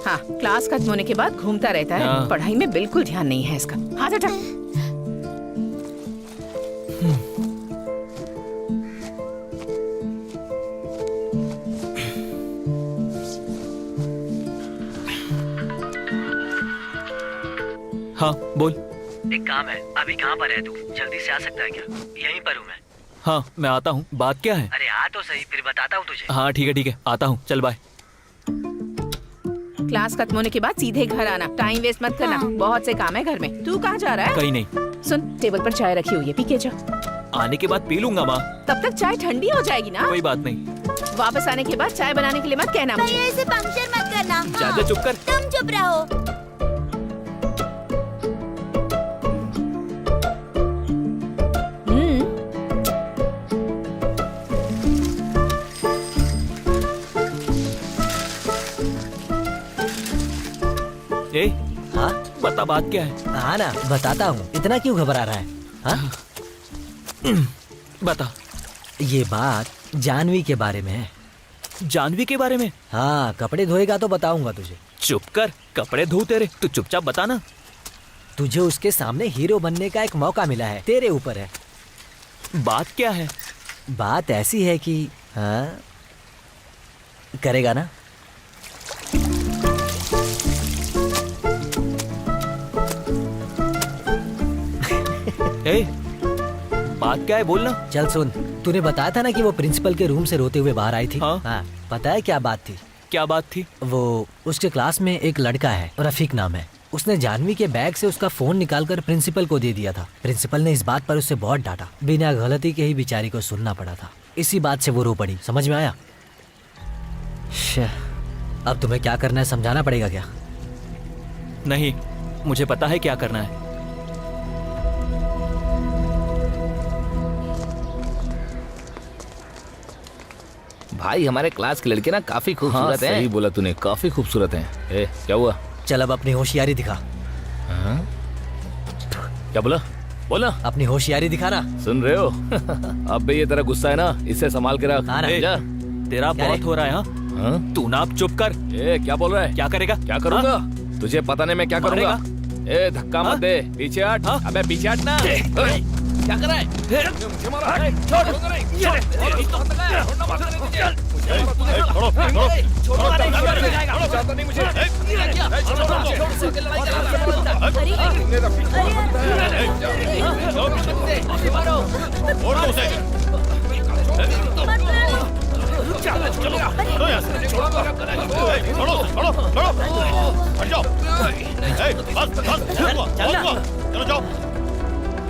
हाँ, क्लास खत्म होने के बाद घूमता रहता है, पढ़ाई में बिल्कुल ध्यान नहीं है इसका। हाथ हटा। हाँ बोल। एक काम है, अभी कहाँ पर है तू? जल्दी से आ सकता है क्या? यहीं पर हूँ मैं। हाँ मैं आता हूँ। बात क्या है? अरे आ तो सही, फिर बताता हूँ तुझे। हाँ ठीक है, आता हूँ। चल बाय। क्लास खत्म होने के बाद सीधे घर आना, टाइम वेस्ट मत करना। बहुत से काम है घर में। तू कहाँ जा रहा है? कहीं नहीं। सुन, टेबल पर चाय रखी हुई है, पी के जा। आने के बाद पी लूंगा माँ। तब तक चाय ठंडी हो जाएगी ना। कोई बात नहीं। वापस आने के बाद चाय बनाने के लिए मत कहना मुझे। ऐसे पंक्चर मत करना। ज्यादा चुप कर। तुम चुप रहो। ए, हाँ बता बात क्या है? हाँ ना, बताता हूँ। इतना क्यों घबरा रहा है? हाँ? बता। ये बात जानवी के बारे में है। जानवी के बारे में? हाँ, कपड़े धोएगा तो बताऊंगा तुझे। चुप कर, कपड़े धो तेरे, तू चुपचाप बता ना। तुझे उसके सामने हीरो बनने का एक मौका मिला है, तेरे ऊपर है। बात क्या है? बात ऐसी है कि हाँ, करेगा ना? ए, बात क्या है, बोलना। चल सुन, तूने बताया था ना कि वो प्रिंसिपल के रूम से रोते हुए बाहर आई थी। हाँ। पता है क्या बात थी? क्या बात थी? वो उसके क्लास में एक लड़का है, रफीक नाम है। उसने जानवी के बैग से उसका फोन निकालकर प्रिंसिपल को दे दिया था। प्रिंसिपल ने इस बात पर उससे बहुत डांटा। बिना गलती के ही बेचारी को सुनना पड़ा था। इसी बात से वो रो पड़ी। समझ में आया? अब तुम्हें क्या करना है, समझाना पड़ेगा क्या? नहीं, मुझे पता है क्या करना है। भाई हमारे क्लास की लड़के ना काफी खूबसूरत हैं। सही बोला तूने, काफी खूबसूरत हैं। ए, क्या हुआ? चल अब अपनी होशियारी दिखा। क्या बोला? बोला। अपनी होशियारी दिखा ना। सुन रहे हो? अब भी ये तेरा गुस्सा है ना, इससे संभाल के रख। जा। तेरा बहुत हो रहा है। हाँ? तू ना अब चुप कर। ए, क्या बोल रहा है? क्या करेगा? क्या करूँगा? तुझे पता नहीं मैं क्या करूँगा। ए, धक्का मत दे, पीछे हट। अबे पीछे हट ना। क्या कर रहा है? मुझे मारा है। छोड़। चलो जाओ,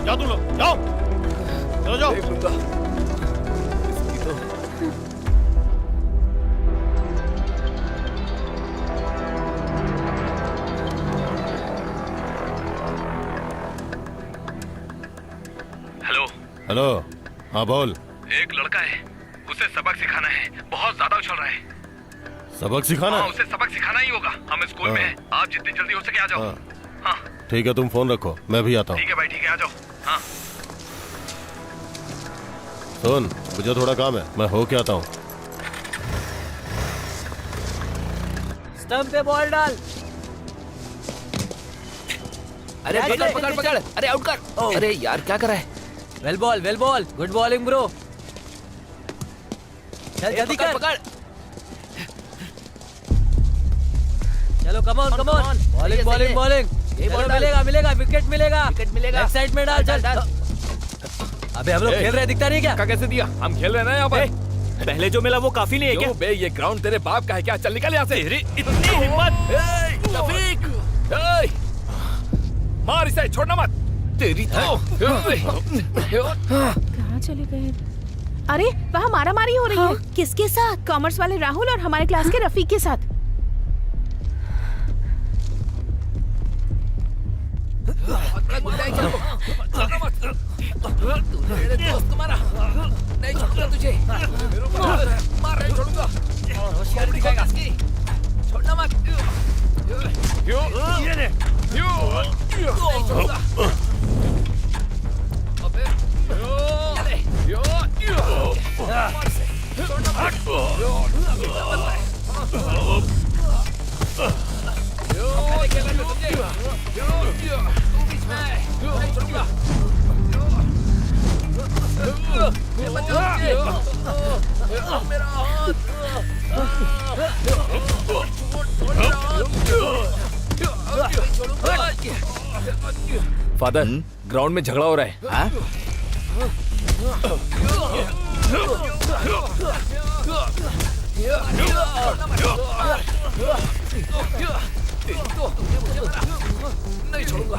जाओ तुम लोग, जाओ, चलो जाओ। हेलो। हेलो, हाँ बोल। एक लड़का है, उसे सबक सिखाना है। बहुत ज्यादा उछल रहा है। सबक सिखाना? हाँ, उसे सबक सिखाना ही होगा। हम स्कूल में हैं। आप जितनी जल्दी हो सके आ जाओ। हाँ। ठीक है, तुम फोन रखो, मैं भी आता हूँ। ठीक है भाई, ठीक है, आ जाओ। हाँ। सुन, मुझे थोड़ा काम है, मैं हो के आता हूँ। स्टंप पे बॉल डाल। अरे पकड़। अरे आउट कर। अरे यार क्या कर रहा है? Well ball, good bowling bro. चल जल्दी कर। पकड़। चलो कम ऑन। बॉलिंग। ये बॉल मिलेगा, विकेट मिलेगा। लेफ्ट साइड में डाल। चल। अबे हम लोग खेल रहे हैं, दिखता नहीं क्या? कैसे दिया? हम खेल रहे हैं ना यहाँ पर। पहले जो मिला वो काफी नहीं है क्या? बे, ये ग्राउंड तेरे बाप का है क्या? चल निकल यहाँ से। इतनी हिम्मत! रफीक, मार इसे, छोड़ना मत। तेरी तो। कहाँ चले गए? अरे वहाँ मारामारी हो रही है। किसके साथ? कॉमर्स वाले राहुल और हमारे क्लास के रफीक के साथ। मेरे दोस्त को मारा, नहीं छोड़ूंगा तुझे। मार नहीं छोड़ूंगा। होशियारी दिखाएगा इसकी। छोड़ना मत। नहीं छोड़ूंगा। अबे मार से। छोड़ना मत। मैंने खेला था तुझे। तू बीच में नहीं छोड़ूंगा। मेरा हाथ। फादर, ग्राउंड में झगड़ा हो रहा है। नहीं छोड़ूंगा।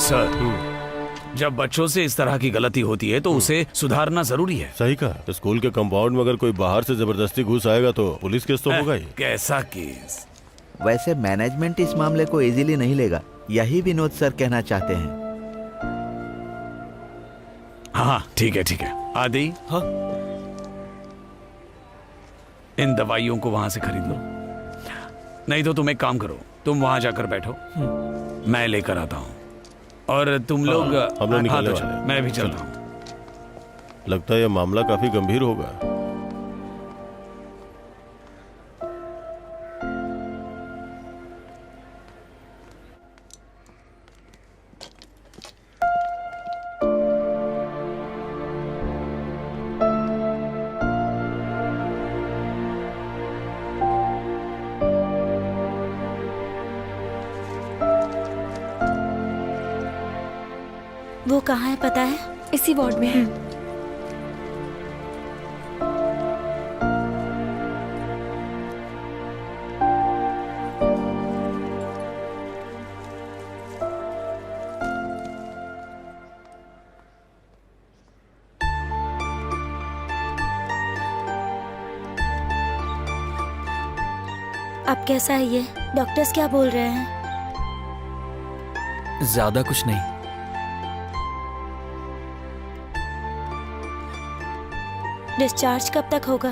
सर, जब बच्चों से इस तरह की गलती होती है तो उसे सुधारना जरूरी है। सही कहा। स्कूल के कंपाउंड में अगर कोई बाहर से जबरदस्ती घुस आएगा तो पुलिस केस तो होगा ही। कैसा केस? वैसे मैनेजमेंट इस मामले को इजीली नहीं लेगा, यही विनोद सर कहना चाहते हैं। हाँ ठीक है ठीक है। आदि, हाँ? इन दवाइयों को वहां से खरीद लो, नहीं तो तुम एक काम करो, तुम वहां जाकर बैठो, मैं लेकर आता हूँ। और तुम लोग हम लोग निकलने तो वाले हैं। मैं भी चलता हूँ। लगता है यह मामला काफी गंभीर होगा। वो कहाँ है पता है? इसी वार्ड में है। अब कैसा है ये? डॉक्टर्स क्या बोल रहे हैं? ज्यादा कुछ नहीं। डिस्चार्ज कब तक होगा?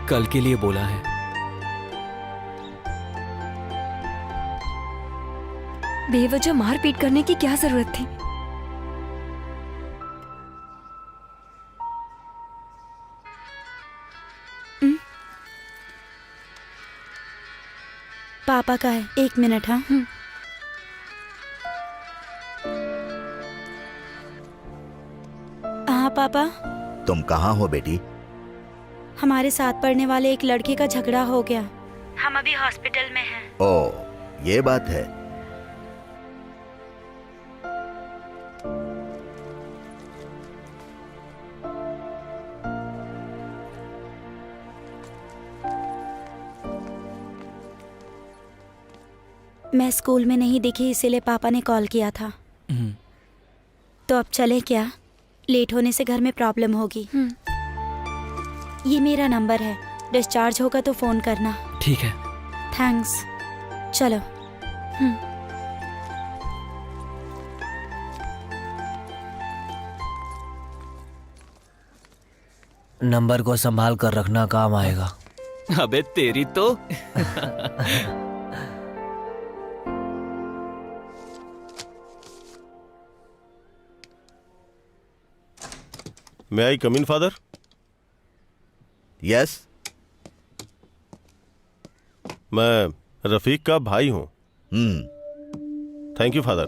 कल के लिए बोला है। बेवजह मारपीट करने की क्या जरूरत थी? पापा का है, 1 मिनट। हाँ हाँ पापा। तुम कहाँ हो बेटी? हमारे साथ पढ़ने वाले एक लड़के का झगड़ा हो गया, हम अभी हॉस्पिटल में हैं। ओ, ये बात है। मैं स्कूल में नहीं दिखी, इसीलिए पापा ने कॉल किया था। तो अब चले क्या? लेट होने से घर में प्रॉब्लम होगी। ये मेरा नंबर है, डिस्चार्ज होगा तो फोन करना। ठीक है। थैंक्स। चलो। नंबर को संभाल कर रखना, काम आएगा। अबे तेरी तो। May I come in, father? Yes. मैं रफीक का भाई हूँ। Thank you father.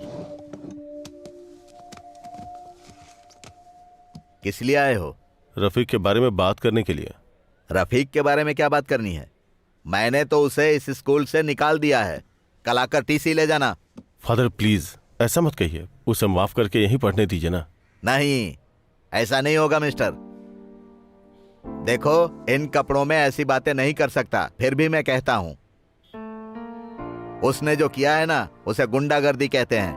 किस लिए आए हो? रफीक के बारे में बात करने के लिए। रफीक के बारे में क्या बात करनी है? मैंने तो उसे इस स्कूल से निकाल दिया है, कल आकर टीसी ले जाना। फादर प्लीज ऐसा मत कहिए, उसे माफ करके यहीं पढ़ने दीजिए ना। नहीं, ऐसा नहीं होगा मिस्टर। देखो, इन कपड़ों में ऐसी बातें नहीं कर सकता, फिर भी मैं कहता हूं, उसने जो किया है ना, उसे गुंडागर्दी कहते हैं।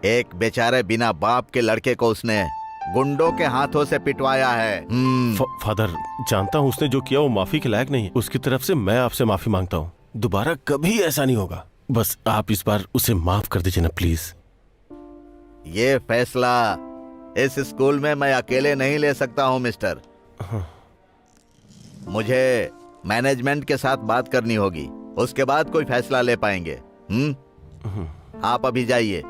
एक बेचारे बिना बाप के लड़के को उसने गुंडों के हाथों से पिटवाया है। फादर जानता हूँ उसने जो किया वो माफी के लायक नहीं है। उसकी तरफ से मैं आपसे माफी मांगता हूँ, दोबारा कभी ऐसा नहीं होगा। बस आप इस बार उसे माफ कर दीजिए ना प्लीज। ये फैसला इस स्कूल में मैं अकेले नहीं ले सकता हूं मिस्टर। मुझे मैनेजमेंट के साथ बात करनी होगी, उसके बाद कोई फैसला ले पाएंगे। आप अभी जाइए।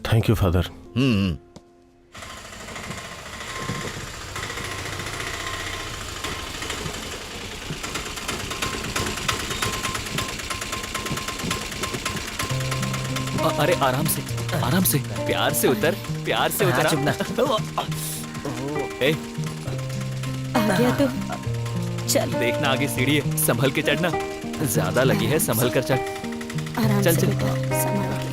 Thank you father. अरे आराम से, आराम से, प्यार से उतर, प्यार से उतर। चुप ना। आ गया तो चल। देखना आगे सीढ़ी है, संभल के चढ़ना। ज्यादा लगी है, संभल कर चढ़। आराम चल से चल। बेटा, संभाल के।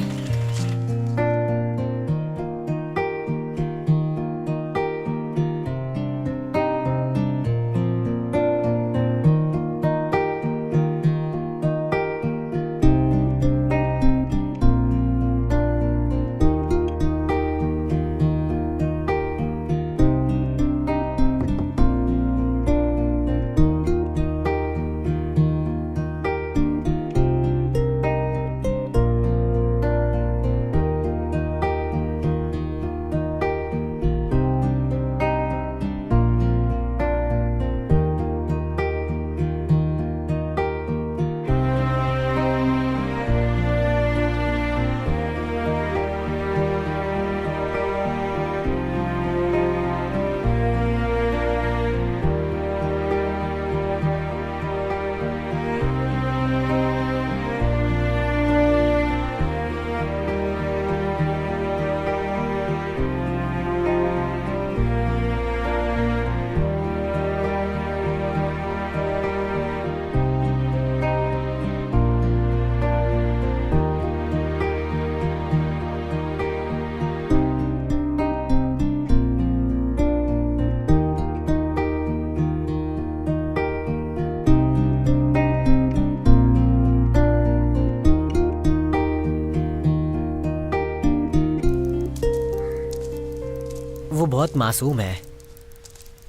वो बहुत मासूम है।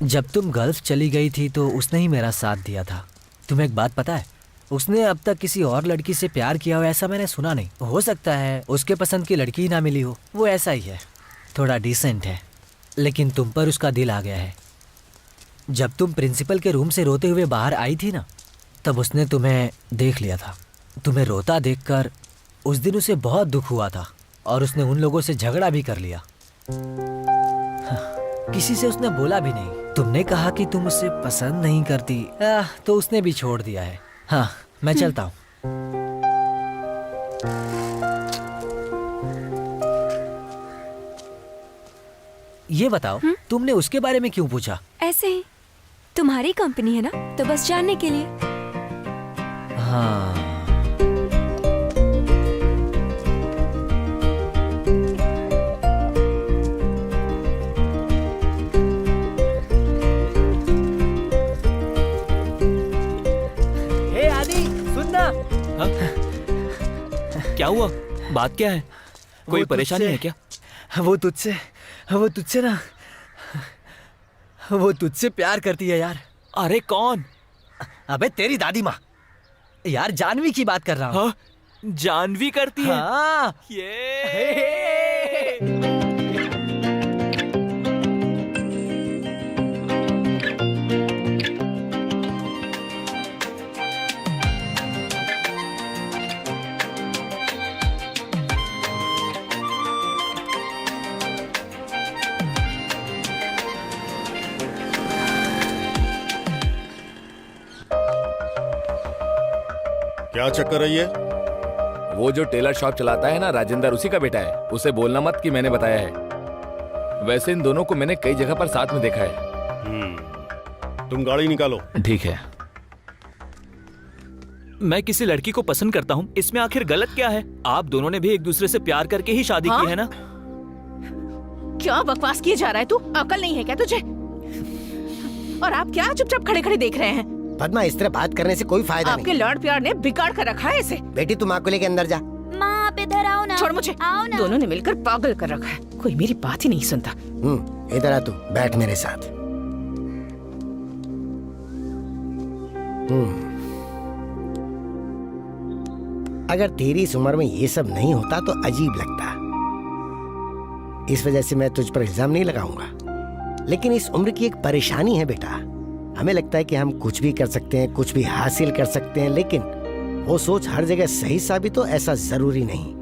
जब तुम गल्फ चली गई थी तो उसने ही मेरा साथ दिया था। तुम्हें एक बात पता है, उसने अब तक किसी और लड़की से प्यार किया हो ऐसा मैंने सुना नहीं। हो सकता है उसके पसंद की लड़की ही ना मिली हो। वो ऐसा ही है, थोड़ा डिसेंट है, लेकिन तुम पर उसका दिल आ गया है। जब तुम प्रिंसिपल के रूम से रोते हुए बाहर आई थी ना, तब उसने तुम्हें देख लिया था। तुम्हें रोता देखकर उस दिन उसे बहुत दुख हुआ था और उसने उन लोगों से झगड़ा भी कर लिया। किसी से उसने बोला भी नहीं। तुमने कहा कि तुम उसे पसंद नहीं करती, तो उसने भी छोड़ दिया है। हाँ, मैं चलता हूँ। ये बताओ, तुमने उसके बारे में क्यों पूछा? ऐसे ही, तुम्हारी कंपनी है ना, तो बस जानने के लिए। हाँ। हे आदि, सुन ना। क्या हुआ? बात क्या है? कोई परेशानी है क्या? वो तुझसे ना, वो तुझसे प्यार करती है यार। अरे कौन? अबे तेरी दादी माँ। यार जानवी की बात कर रहा हूँ। हाँ, जानवी करती है? हाँ। क्या चक्कर है ये? वो जो टेलर शॉप चलाता है ना राजेंद्र, उसी का बेटा है। उसे बोलना मत कि मैंने बताया है। वैसे इन दोनों को मैंने कई जगह पर साथ में देखा है। तुम गाड़ी निकालो। ठीक है। मैं किसी लड़की को पसंद करता हूँ, इसमें आखिर गलत क्या है? आप दोनों ने भी एक दूसरे से प्यार करके ही शादी की है ना? क्या बकवास किए जा रहा है तू? अकल नहीं है क्या तुझे? और आप क्या चुपचाप खड़े खड़े देख रहे हैं? पद्मा, इस तरह बात करने से कोई फायदा आपके लाड़ प्यार ने बिगाड़ कर रखा है इसे। बेटी तुम माँ को लेके अंदर जा। माँ आप इधर आओ ना। छोड़ मुझे। आओ ना। दोनों ने मिलकर पागल कर रखा है। कोई मेरी बात ही नहीं सुनता। इधर आ, तू बैठ मेरे साथ। अगर तेरी इस उम्र में ये सब नहीं होता तो अजीब लगता। इस वजह से मैं तुझ पर इल्जाम नहीं लगाऊंगा, लेकिन इस उम्र की एक परेशानी है बेटा। हमें लगता है कि हम कुछ भी कर सकते हैं, कुछ भी हासिल कर सकते हैं, लेकिन वो सोच हर जगह सही साबित हो ऐसा जरूरी नहीं।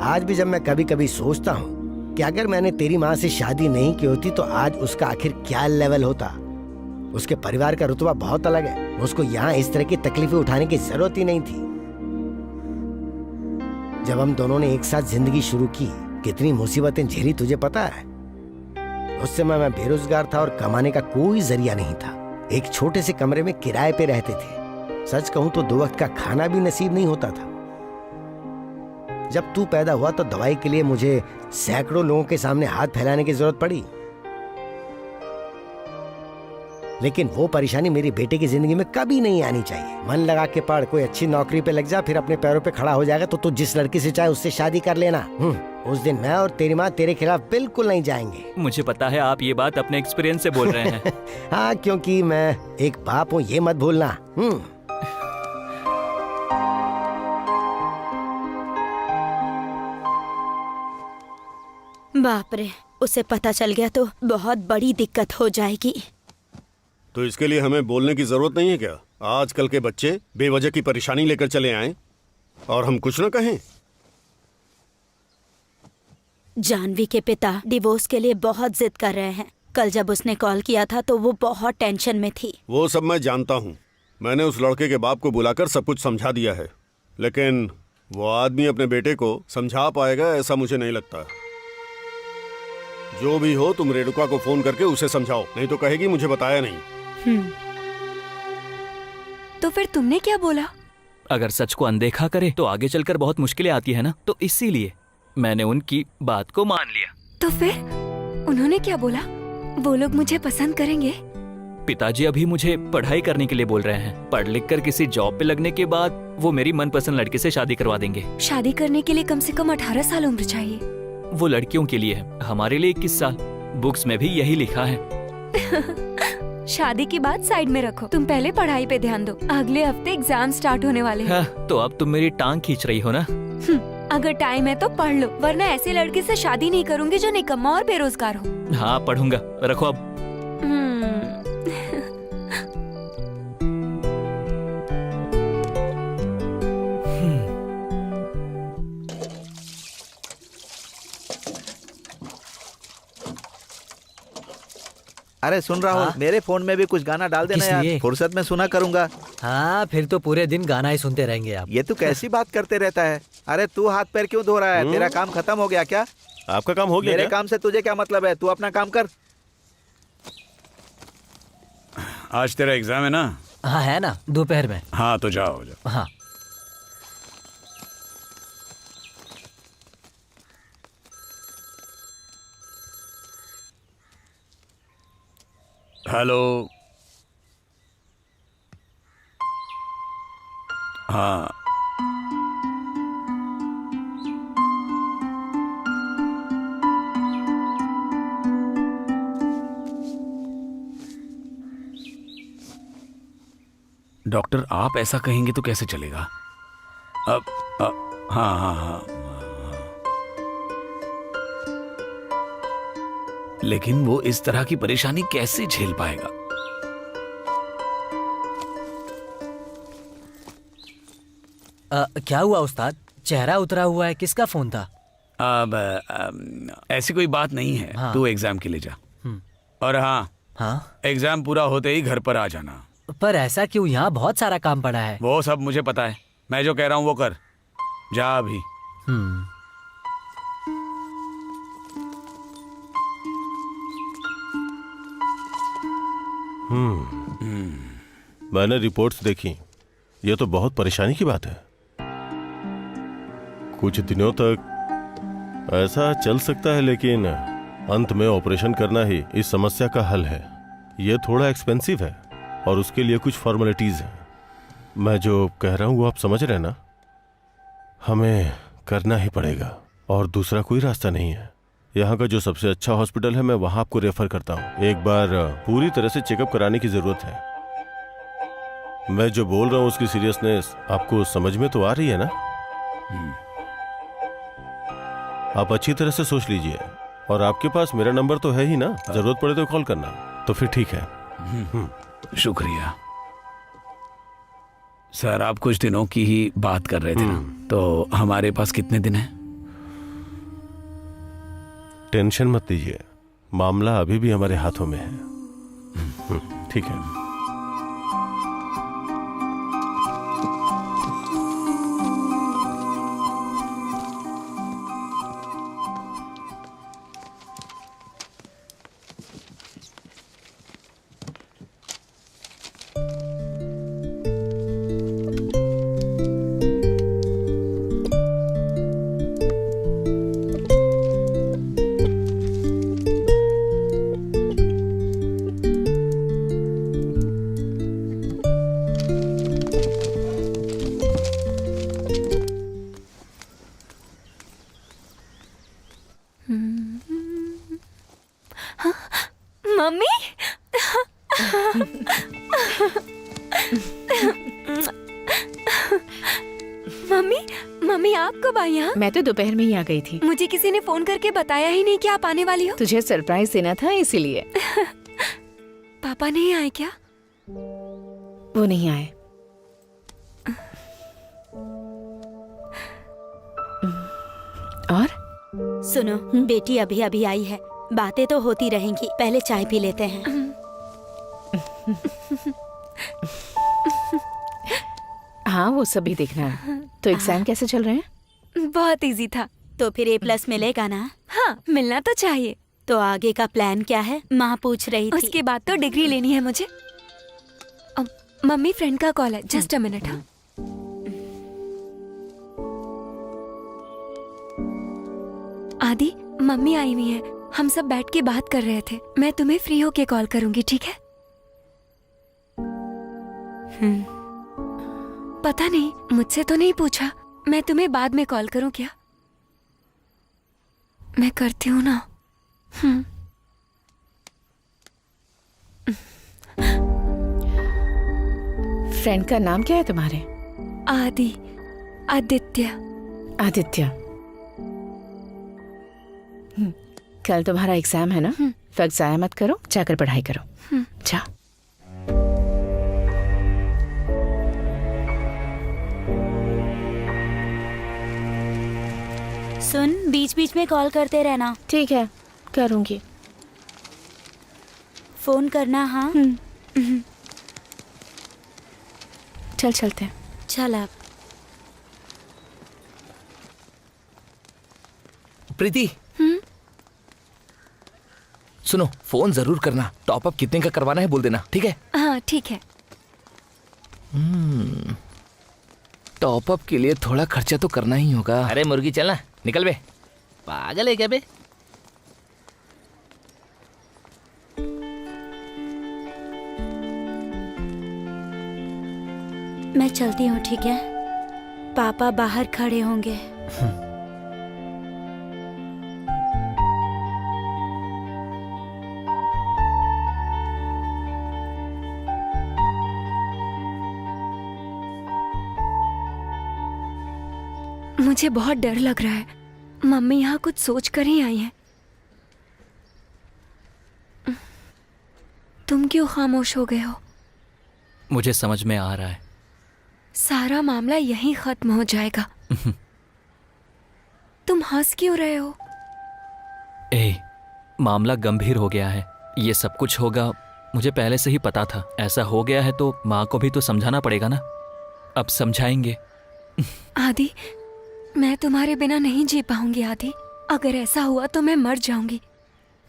आज भी जब मैं कभी कभी सोचता हूँ कि अगर मैंने तेरी माँ से शादी नहीं की होती तो आज उसका आखिर क्या लेवल होता। उसके परिवार का रुतबा बहुत अलग है। उसको यहाँ इस तरह की तकलीफें उठाने की जरूरत ही नहीं थी। जब हम दोनों ने एक साथ जिंदगी शुरू की, कितनी मुसीबतें झेली तुझे पता है। उस समय मैं बेरोजगार था और कमाने का कोई जरिया नहीं था। एक छोटे से कमरे में किराए पे रहते थे। सच कहूं तो 2 वक्त का खाना भी नसीब नहीं होता था। जब तू पैदा हुआ तो दवाई के लिए मुझे सैकड़ों लोगों के सामने हाथ फैलाने की जरूरत पड़ी, लेकिन वो परेशानी मेरी बेटे की जिंदगी में कभी नहीं आनी चाहिए। मन लगा के पढ़, कोई अच्छी नौकरी पे लग जा, फिर अपने पैरों पे खड़ा हो जाएगा तो तू जिस लड़की से चाहे उससे शादी कर लेना। उस दिन मैं और तेरी माँ तेरे खिलाफ बिल्कुल नहीं जाएंगे। मुझे पता है आप ये बात अपने एक्सपीरियंस से बोल रहे हैं। हाँ, क्योंकि मैं एक बाप हूँ, ये मत भूलना। बाप रे, उसे पता चल गया तो बहुत बड़ी दिक्कत हो जाएगी। तो इसके लिए हमें बोलने की जरूरत नहीं है क्या? आजकल के बच्चे बेवजह की परेशानी लेकर चले आए और हम कुछ न कहें। जानवी के पिता डिवोर्स के लिए बहुत जिद कर रहे हैं। कल जब उसने कॉल किया था तो वो बहुत टेंशन में थी। वो सब मैं जानता हूँ। मैंने उस लड़के के बाप को बुलाकर सब कुछ समझा दिया है, लेकिन वो आदमी अपने बेटे को समझा पाएगा ऐसा मुझे नहीं लगता। जो भी हो, तुम रेणुका को फोन करके उसे समझाओ, नहीं तो कहेगी मुझे बताया नहीं। तो फिर तुमने क्या बोला? अगर सच को अनदेखा करे तो आगे चलकर बहुत मुश्किलें आती है ना, तो इसीलिए मैंने उनकी बात को मान लिया। तो फिर उन्होंने क्या बोला? वो लोग मुझे पसंद करेंगे? पिताजी अभी मुझे पढ़ाई करने के लिए बोल रहे हैं। पढ़ लिख कर किसी जॉब पे लगने के बाद वो मेरी मनपसंद लड़के से शादी करवा देंगे। शादी करने के लिए कम से कम 18 साल उम्र चाहिए। वो लड़कियों के लिए है, हमारे लिए 21 साल। बुक्स में भी यही लिखा है। शादी की बात साइड में रखो, तुम पहले पढ़ाई पे ध्यान दो। अगले हफ्ते एग्जाम स्टार्ट होने वाले हैं। हाँ, तो अब तुम मेरी टांग खींच रही हो ना? अगर टाइम है तो पढ़ लो, वरना ऐसे लड़के से शादी नहीं करूंगी जो निकम्मा और बेरोजगार हो। हाँ पढ़ूंगा, रखो अब। अरे सुन रहा हूँ, मेरे फोन में भी कुछ गाना डाल देना यार, फुर्सत में सुना करूंगा। हाँ फिर तो पूरे दिन गाना ही सुनते रहेंगे आप। ये तू कैसी बात करते रहता है? अरे तू हाथ पैर क्यों धो रहा है? तेरा काम खत्म हो गया क्या? आपका काम हो गया? मेरे काम से तुझे क्या मतलब है? तू अपना काम कर। आज तेरा एग्जाम है ना? हाँ है ना, दोपहर में। हाँ तो जाओ जाओ। हाँ हेलो। हाँ डॉक्टर, आप ऐसा कहेंगे तो कैसे चलेगा? अब हाँ हाँ हाँ, लेकिन वो इस तरह की परेशानी कैसे झेल पाएगा? क्या हुआ उस्ताद? चेहरा उतरा हुआ है, किसका फोन था? अब ऐसी कोई बात नहीं है। हाँ। तू एग्जाम के लिए जा। और हाँ, एग्जाम पूरा होते ही घर पर आ जाना। पर ऐसा क्यों? यहाँ बहुत सारा काम पड़ा है। वो सब मुझे पता है, मैं जो कह रहा हूँ वो कर। जा अभी। मैंने रिपोर्ट्स देखी, ये तो बहुत परेशानी की बात है। कुछ दिनों तक ऐसा चल सकता है, लेकिन अंत में ऑपरेशन करना ही इस समस्या का हल है। ये थोड़ा एक्सपेंसिव है और उसके लिए कुछ फॉर्मेलिटीज हैं। मैं जो कह रहा हूँ वो आप समझ रहे हैं ना? हमें करना ही पड़ेगा और दूसरा कोई रास्ता नहीं है। यहाँ का जो सबसे अच्छा हॉस्पिटल है, मैं वहाँ आपको रेफर करता हूँ। एक बार पूरी तरह से चेकअप कराने की जरूरत है। मैं जो बोल रहा हूँ उसकी सीरियसनेस आपको समझ में तो आ रही है ना? आप अच्छी तरह से सोच लीजिए। और आपके पास मेरा नंबर तो है ही ना? जरूरत पड़े तो कॉल करना। तो फिर ठीक है। शुक्रिया सर। आप कुछ दिनों की ही बात कर रहे थे ना, तो हमारे पास कितने दिन हैं? टेंशन मत लीजिए, मामला अभी भी हमारे हाथों में है। ठीक है। मम्मी मम्मी मम्मी आप कब आई यहाँ? मैं तो दोपहर में ही आ गई थी। मुझे किसी ने फोन करके बताया ही नहीं कि आप आने वाली हो। तुझे सरप्राइज देना था इसीलिए। पापा नहीं आए क्या? वो नहीं आए। और सुनो, बेटी अभी अभी आई है, बातें तो होती रहेंगी, पहले चाय पी लेते हैं। हाँ वो सब भी देखना है। तो एग्जाम कैसे चल रहे हैं? बहुत इजी था। तो फिर A+ मिलेगा ना? हाँ मिलना तो चाहिए। तो आगे का प्लान क्या है? माँ पूछ रही थी। उसके बाद तो डिग्री लेनी है मुझे। मम्मी फ्रेंड का कॉल है, जस्ट अ मिनट। हाँ आदि, मम्मी आई हुई है, हम सब बैठ के बात कर रहे थे। मैं तुम्हें फ्री होके कॉल करूंगी, ठीक है? पता नहीं, मुझसे तो नहीं पूछा। मैं तुम्हें बाद में कॉल करूं क्या? मैं करती हूँ ना। फ्रेंड का नाम क्या है तुम्हारे? आदित्य। आदित्य। कल तुम्हारा एग्जाम है ना, वक्त जाया मत करो, जाकर पढ़ाई करो। जा। सुन, बीच बीच में कॉल करते रहना। ठीक है, करूंगी। फोन करना। हाँ। चल चलते हैं। चल अब। प्रीति, सुनो, फोन जरूर करना। टॉपअप कितने का करवाना है बोल देना, ठीक है? हाँ ठीक है। टॉपअप के लिए थोड़ा खर्चा तो करना ही होगा। अरे मुर्गी चलना, निकल बे। पागल है क्या बे? मैं चलती हूँ, ठीक है? पापा बाहर खड़े होंगे। मुझे बहुत डर लग रहा है। मम्मी यहाँ कुछ सोच कर ही आई है। तुम क्यों खामोश हो गए हो? मुझे समझ में आ रहा है। सारा मामला यहीं खत्म हो जाएगा। तुम हंस क्यों रहे हो? मामला गंभीर हो गया है। ये सब कुछ होगा, मुझे पहले से ही पता था। ऐसा हो गया है तो माँ को भी तो समझाना पड़ेगा ना। अब समझाएंगे। आदि, मैं तुम्हारे बिना नहीं जी पाऊंगी आदि। अगर ऐसा हुआ तो मैं मर जाऊंगी।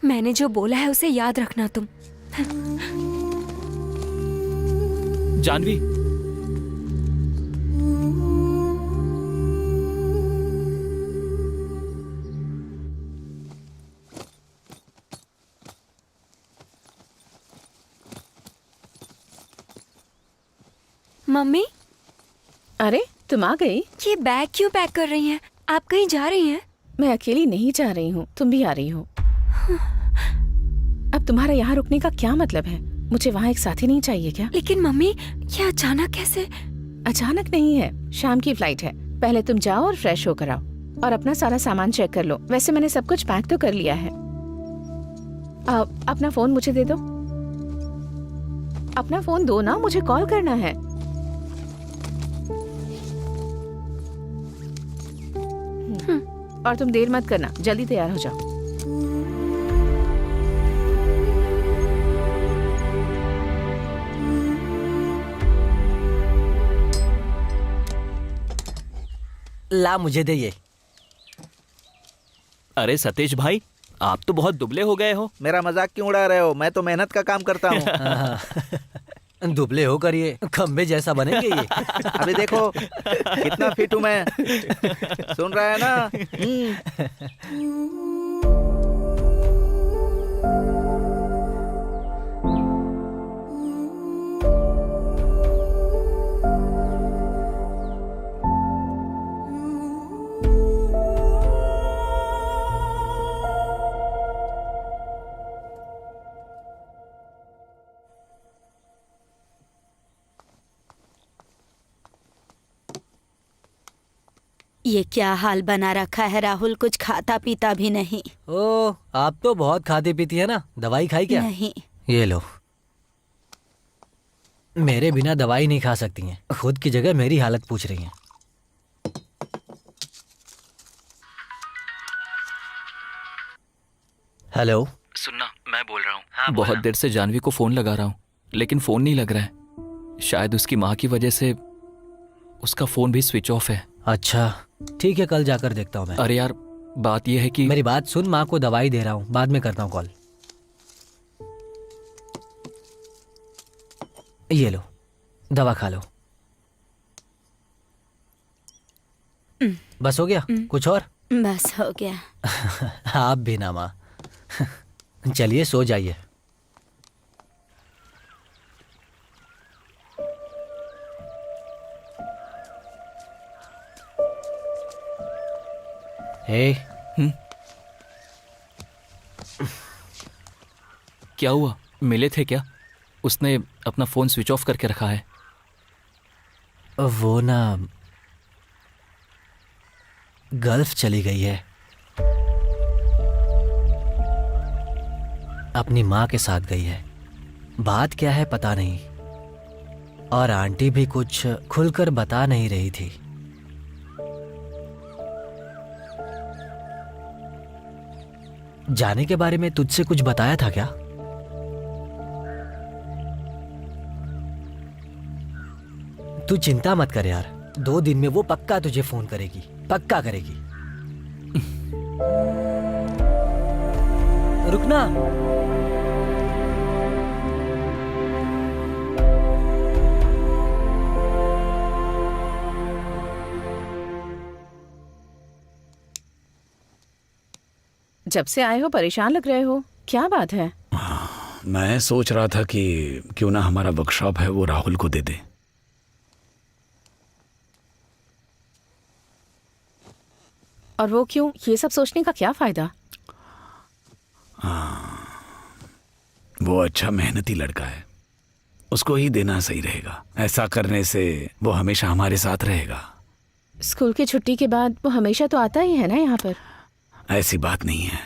मैंने जो बोला है उसे याद रखना तुम। जानवी, मम्मी। अरे तुम आ गई? ये बैग क्यों पैक कर रही हैं? आप कहीं जा रही हैं? मैं अकेली नहीं जा रही हूँ, तुम भी आ रही हो। अब तुम्हारा यहाँ रुकने का क्या मतलब है? मुझे वहाँ एक साथी नहीं चाहिए क्या? लेकिन मम्मी, ये अचानक कैसे? अचानक नहीं है, शाम की फ्लाइट है। पहले तुम जाओ और फ्रेश होकर आओ और अपना सारा सामान चेक कर लो। वैसे मैंने सब कुछ पैक तो कर लिया है। अपना फोन मुझे दे दो। अपना फोन दो ना, मुझे कॉल करना है। और तुम देर मत करना, जल्दी तैयार हो जाओ। ला, मुझे दे ये। अरे सतीश भाई, आप तो बहुत दुबले हो गए हो। मेरा मजाक क्यों उड़ा रहे हो? मैं तो मेहनत का काम करता हूँ। दुबले होकर ये खंबे जैसा बनेंगे ये। अभी देखो कितना फिट हूँ मैं। सुन रहा है ना? ये क्या हाल बना रखा है राहुल, कुछ खाता पीता भी नहीं। ओ, आप तो बहुत खाती पीती है ना। दवाई खाई क्या? नहीं। ये लो। मेरे बिना दवाई नहीं खा सकती हैं। खुद की जगह मेरी हालत पूछ रही हैं। हेलो। सुनना, मैं बोल रहा हूँ। हाँ, बहुत देर से जानवी को फोन लगा रहा हूँ, लेकिन फोन नहीं लग रहा है। शायद उसकी माँ की वजह से उसका फोन भी स्विच ऑफ है। अच्छा, ठीक है, कल जाकर देखता हूँ मैं। अरे यार, बात यह है कि मेरी बात सुन, माँ को दवाई दे रहा हूँ, बाद में करता हूँ कॉल। ये लो, दवा खा लो। बस हो गया? कुछ और? बस हो गया। आप भी ना माँ। चलिए सो जाइए। क्या हुआ? मिले थे क्या? उसने अपना फोन स्विच ऑफ करके रखा है। वो ना गल्फ चली गई है, अपनी माँ के साथ गई है। बात क्या है पता नहीं, और आंटी भी कुछ खुलकर बता नहीं रही थी। जाने के बारे में तुझसे कुछ बताया था क्या? तू चिंता मत कर यार, 2 दिन में वो पक्का तुझे फोन करेगी, पक्का करेगी। रुकना। जब से आए हो परेशान लग रहे हो, क्या बात है? मैं सोच रहा था कि क्यों ना हमारा वर्कशॉप है वो राहुल को दे दे। और वो क्यों? ये सब सोचने का क्या फायदा? वो अच्छा मेहनती लड़का है, उसको ही देना सही रहेगा। ऐसा करने से वो हमेशा हमारे साथ रहेगा। स्कूल की छुट्टी के बाद वो हमेशा तो आता ही है ना यहाँ पर। ऐसी बात नहीं है।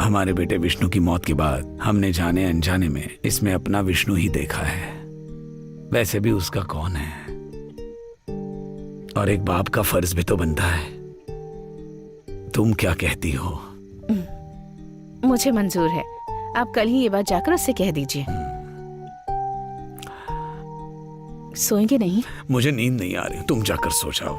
हमारे बेटे विष्णु की मौत के बाद हमने जाने अनजाने में इसमें अपना विष्णु ही देखा है। वैसे भी उसका कौन है, और एक बाप का फर्ज भी तो बनता है। तुम क्या कहती हो? मुझे मंजूर है। आप कल ही ये बात जाकर उससे कह दीजिए। सोएंगे नहीं? मुझे नींद नहीं आ रही, तुम जाकर सो जाओ।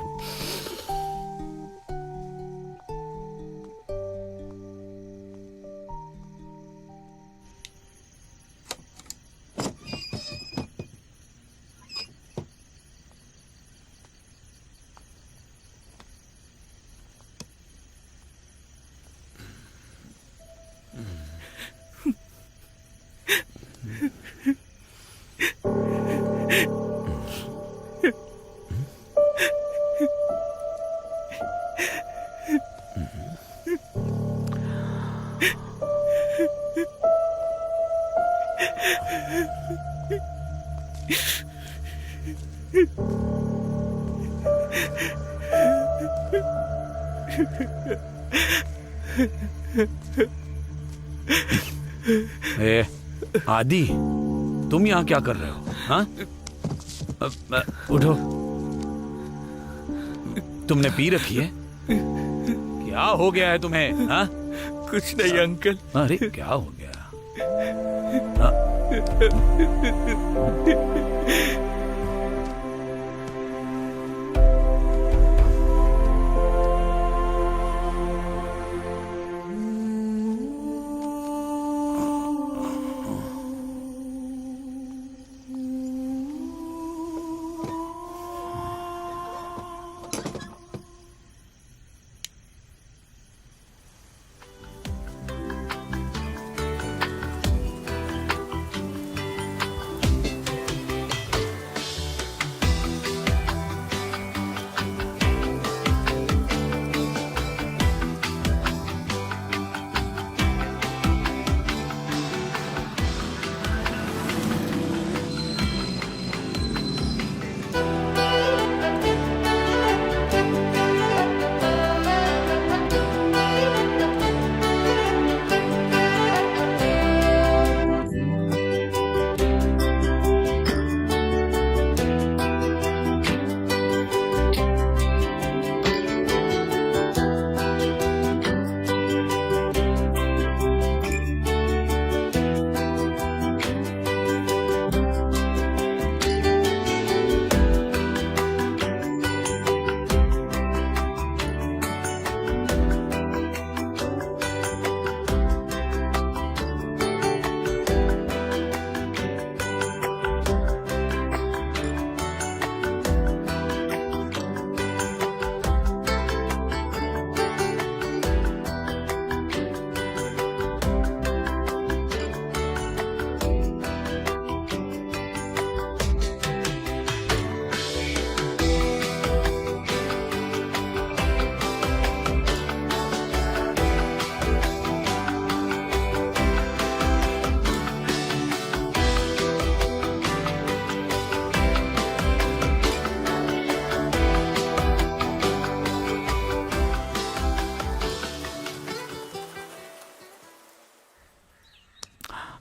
ए, आदि, तुम यहाँ क्या कर रहे हो? हाँ? उठो। तुमने पी रखी है? क्या हो गया है तुम्हें? हाँ? कुछ नहीं अंकल। अरे क्या हो गया?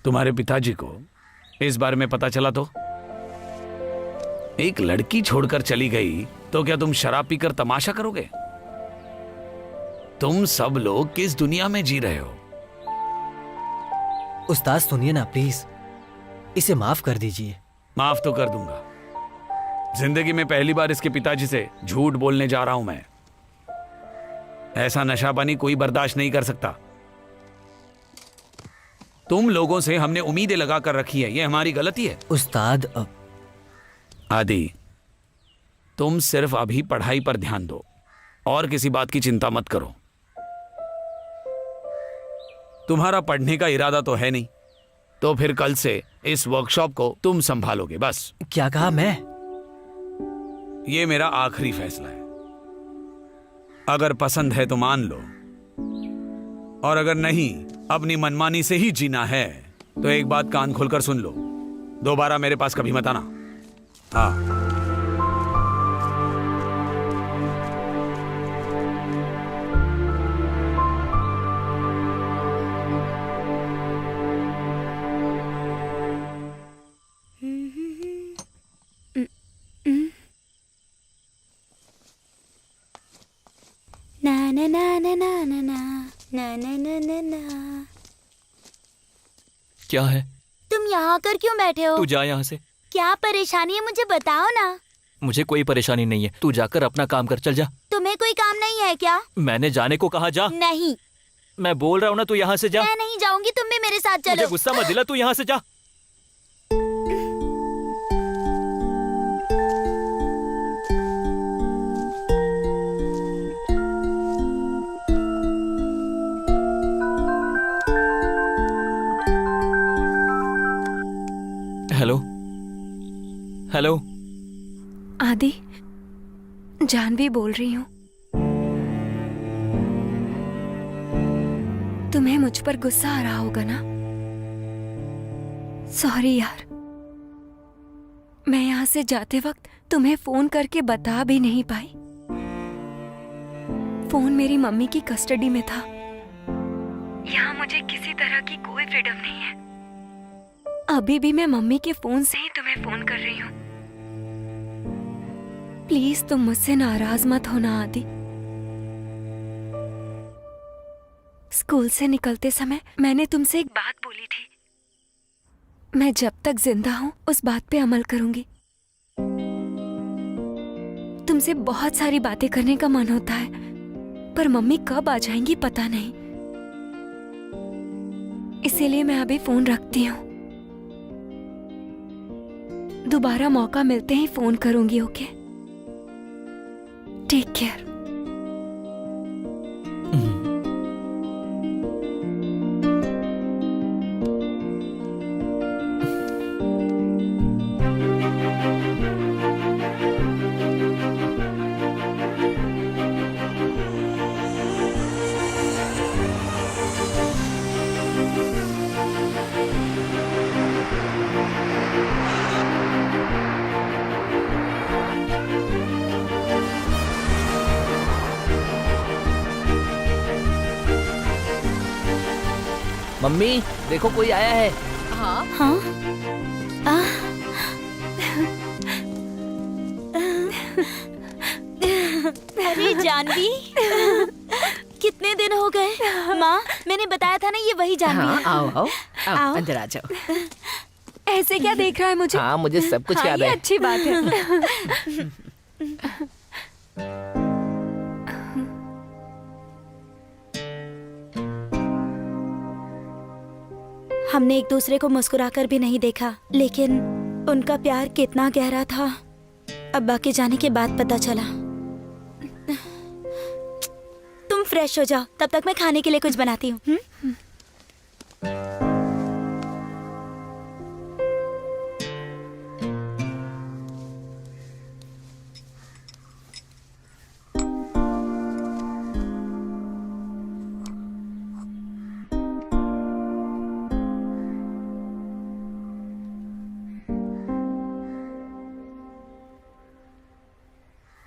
तुम्हारे पिताजी को इस बारे में पता चला तो? एक लड़की छोड़कर चली गई तो क्या तुम शराब पीकर तमाशा करोगे? तुम सब लोग किस दुनिया में जी रहे हो? उस्ताद सुनिए ना प्लीज, इसे माफ कर दीजिए। माफ तो कर दूंगा। जिंदगी में पहली बार इसके पिताजी से झूठ बोलने जा रहा हूं मैं। ऐसा नशाबानी कोई बर्दाश्त नहीं कर सकता। तुम लोगों से हमने उम्मीदें लगा कर रखी है, ये हमारी गलती है। उस्ताद आदि, तुम सिर्फ अभी पढ़ाई पर ध्यान दो और किसी बात की चिंता मत करो। तुम्हारा पढ़ने का इरादा तो है नहीं, तो फिर कल से इस वर्कशॉप को तुम संभालोगे बस। क्या कहा मैं? ये मेरा आखिरी फैसला है। अगर पसंद है तो मान लो, और अगर नहीं, अपनी मनमानी से ही जीना है तो एक बात कान खोलकर सुन लो, दोबारा मेरे पास कभी मत आना। हाँ। ना ना ना ना ना ना ना ना ना ना ना। क्या है? तुम यहाँ कर क्यों बैठे हो? तू जा यहाँ से। क्या परेशानी है मुझे बताओ ना। मुझे कोई परेशानी नहीं है, तू जाकर अपना काम कर, चल जा। तुम्हें कोई काम नहीं है क्या? मैंने जाने को कहा, जा। नहीं। मैं बोल रहा हूँ ना, तू यहाँ से जा। मैं नहीं जाऊंगी, तुम भी मेरे साथ चलो। मुझे गुस्सा मत दिला, तू यहाँ से जा। Hello hello. आदि, जानवी बोल रही हूँ। तुम्हें मुझ पर गुस्सा आ रहा होगा ना? सॉरी यार, मैं यहाँ से जाते वक्त तुम्हें फोन करके बता भी नहीं पाई। फोन मेरी मम्मी की कस्टडी में था। यहाँ मुझे किसी तरह की कोई फ्रीडम नहीं है। अभी भी मैं मम्मी के फोन से ही तुम्हें फोन कर रही हूँ। प्लीज तुम मुझसे नाराज मत होना आदि। स्कूल से निकलते समय मैंने तुमसे एक बात बोली थी। मैं जब तक जिंदा हूँ उस बात पे अमल करूंगी। तुमसे बहुत सारी बातें करने का मन होता है, पर मम्मी कब आ जाएंगी पता नहीं। इसीलिए मैं अभी फोन रखती हूँ। दोबारा मौका मिलते ही फोन करूंगी, ओके? Take care. मम्मी देखो कोई आया है। हाँ हाँ। अरे जानवी, कितने दिन हो गए? माँ, मैंने बताया था ना ये वही जानवी हाँ, है। आओ आओ आओ, आओ। अंदर आ जाओ। ऐसे क्या देख रहा है मुझे? हाँ मुझे सब कुछ हाँ, याद ये है। अच्छी बात है। हमने एक दूसरे को मुस्कुराकर भी नहीं देखा, लेकिन उनका प्यार कितना गहरा था अब्बा के जाने के बाद पता चला। तुम फ्रेश हो जाओ, तब तक मैं खाने के लिए कुछ बनाती हूँ।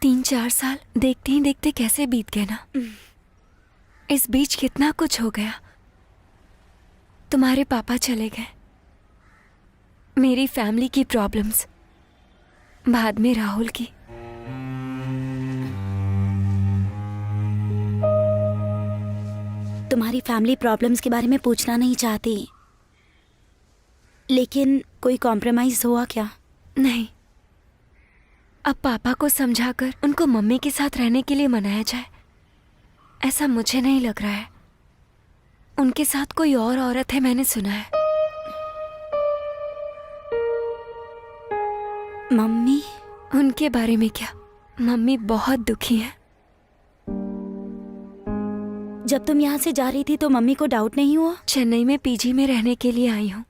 3-4 साल देखते ही देखते कैसे बीत गए ना। इस बीच कितना कुछ हो गया। तुम्हारे पापा चले गए, मेरी फैमिली की प्रॉब्लम्स, बाद में राहुल की। तुम्हारी फैमिली प्रॉब्लम्स के बारे में पूछना नहीं चाहती, लेकिन कोई कॉम्प्रोमाइज हुआ क्या? नहीं, अब पापा को समझाकर उनको मम्मी के साथ रहने के लिए मनाया जाए, ऐसा मुझे नहीं लग रहा है। उनके साथ कोई और औरत है, मैंने सुना है। मम्मी? उनके बारे में क्या? मम्मी बहुत दुखी है। जब तुम यहाँ से जा रही थी तो मम्मी को डाउट नहीं हुआ? चेन्नई में पीजी में रहने के लिए आई हूँ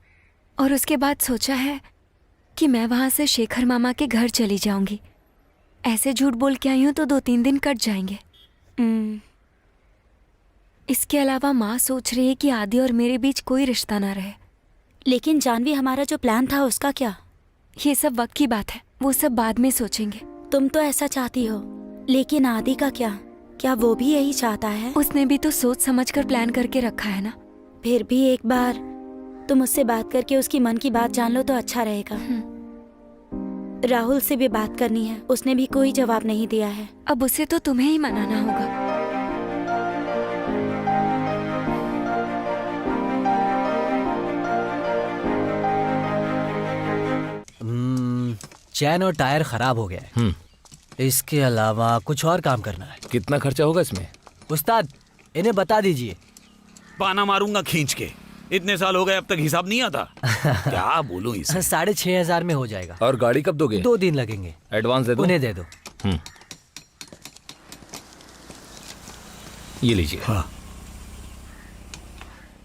और उसके बाद सोचा है कि मैं वहाँ से शेखर मामा के घर चली जाऊंगी। ऐसे झूठ बोल के आई हूँ तो 2-3 दिन कट जाएंगे। इसके अलावा माँ सोच रही है कि आदि और मेरे बीच कोई रिश्ता ना रहे। लेकिन जानवी, हमारा जो प्लान था उसका क्या? ये सब वक्त की बात है, वो सब बाद में सोचेंगे। तुम तो ऐसा चाहती हो, लेकिन आदि का क्या वो भी यही चाहता है? उसने भी तो सोच समझ कर प्लान करके रखा है ना। फिर भी एक बार तुम उससे बात करके उसकी मन की बात जान लो तो अच्छा रहेगा। राहुल से भी बात करनी है, उसने भी कोई जवाब नहीं दिया है। अब उसे तो तुम्हें ही मनाना होगा। चैन और टायर खराब हो गया है। इसके अलावा कुछ और काम करना है। कितना खर्चा होगा इसमें? उस्ताद, इन्हें बता दीजिए। पाना मारूंगा खींच के। इतने साल हो गए अब तक हिसाब नहीं आता। क्या बोलूं इसे? 6,500 में हो जाएगा। और गाड़ी कब दोगे? 2 दिन लगेंगे। एडवांस दे दो। उन्हें दे दो। ये लीजिए। हाँ।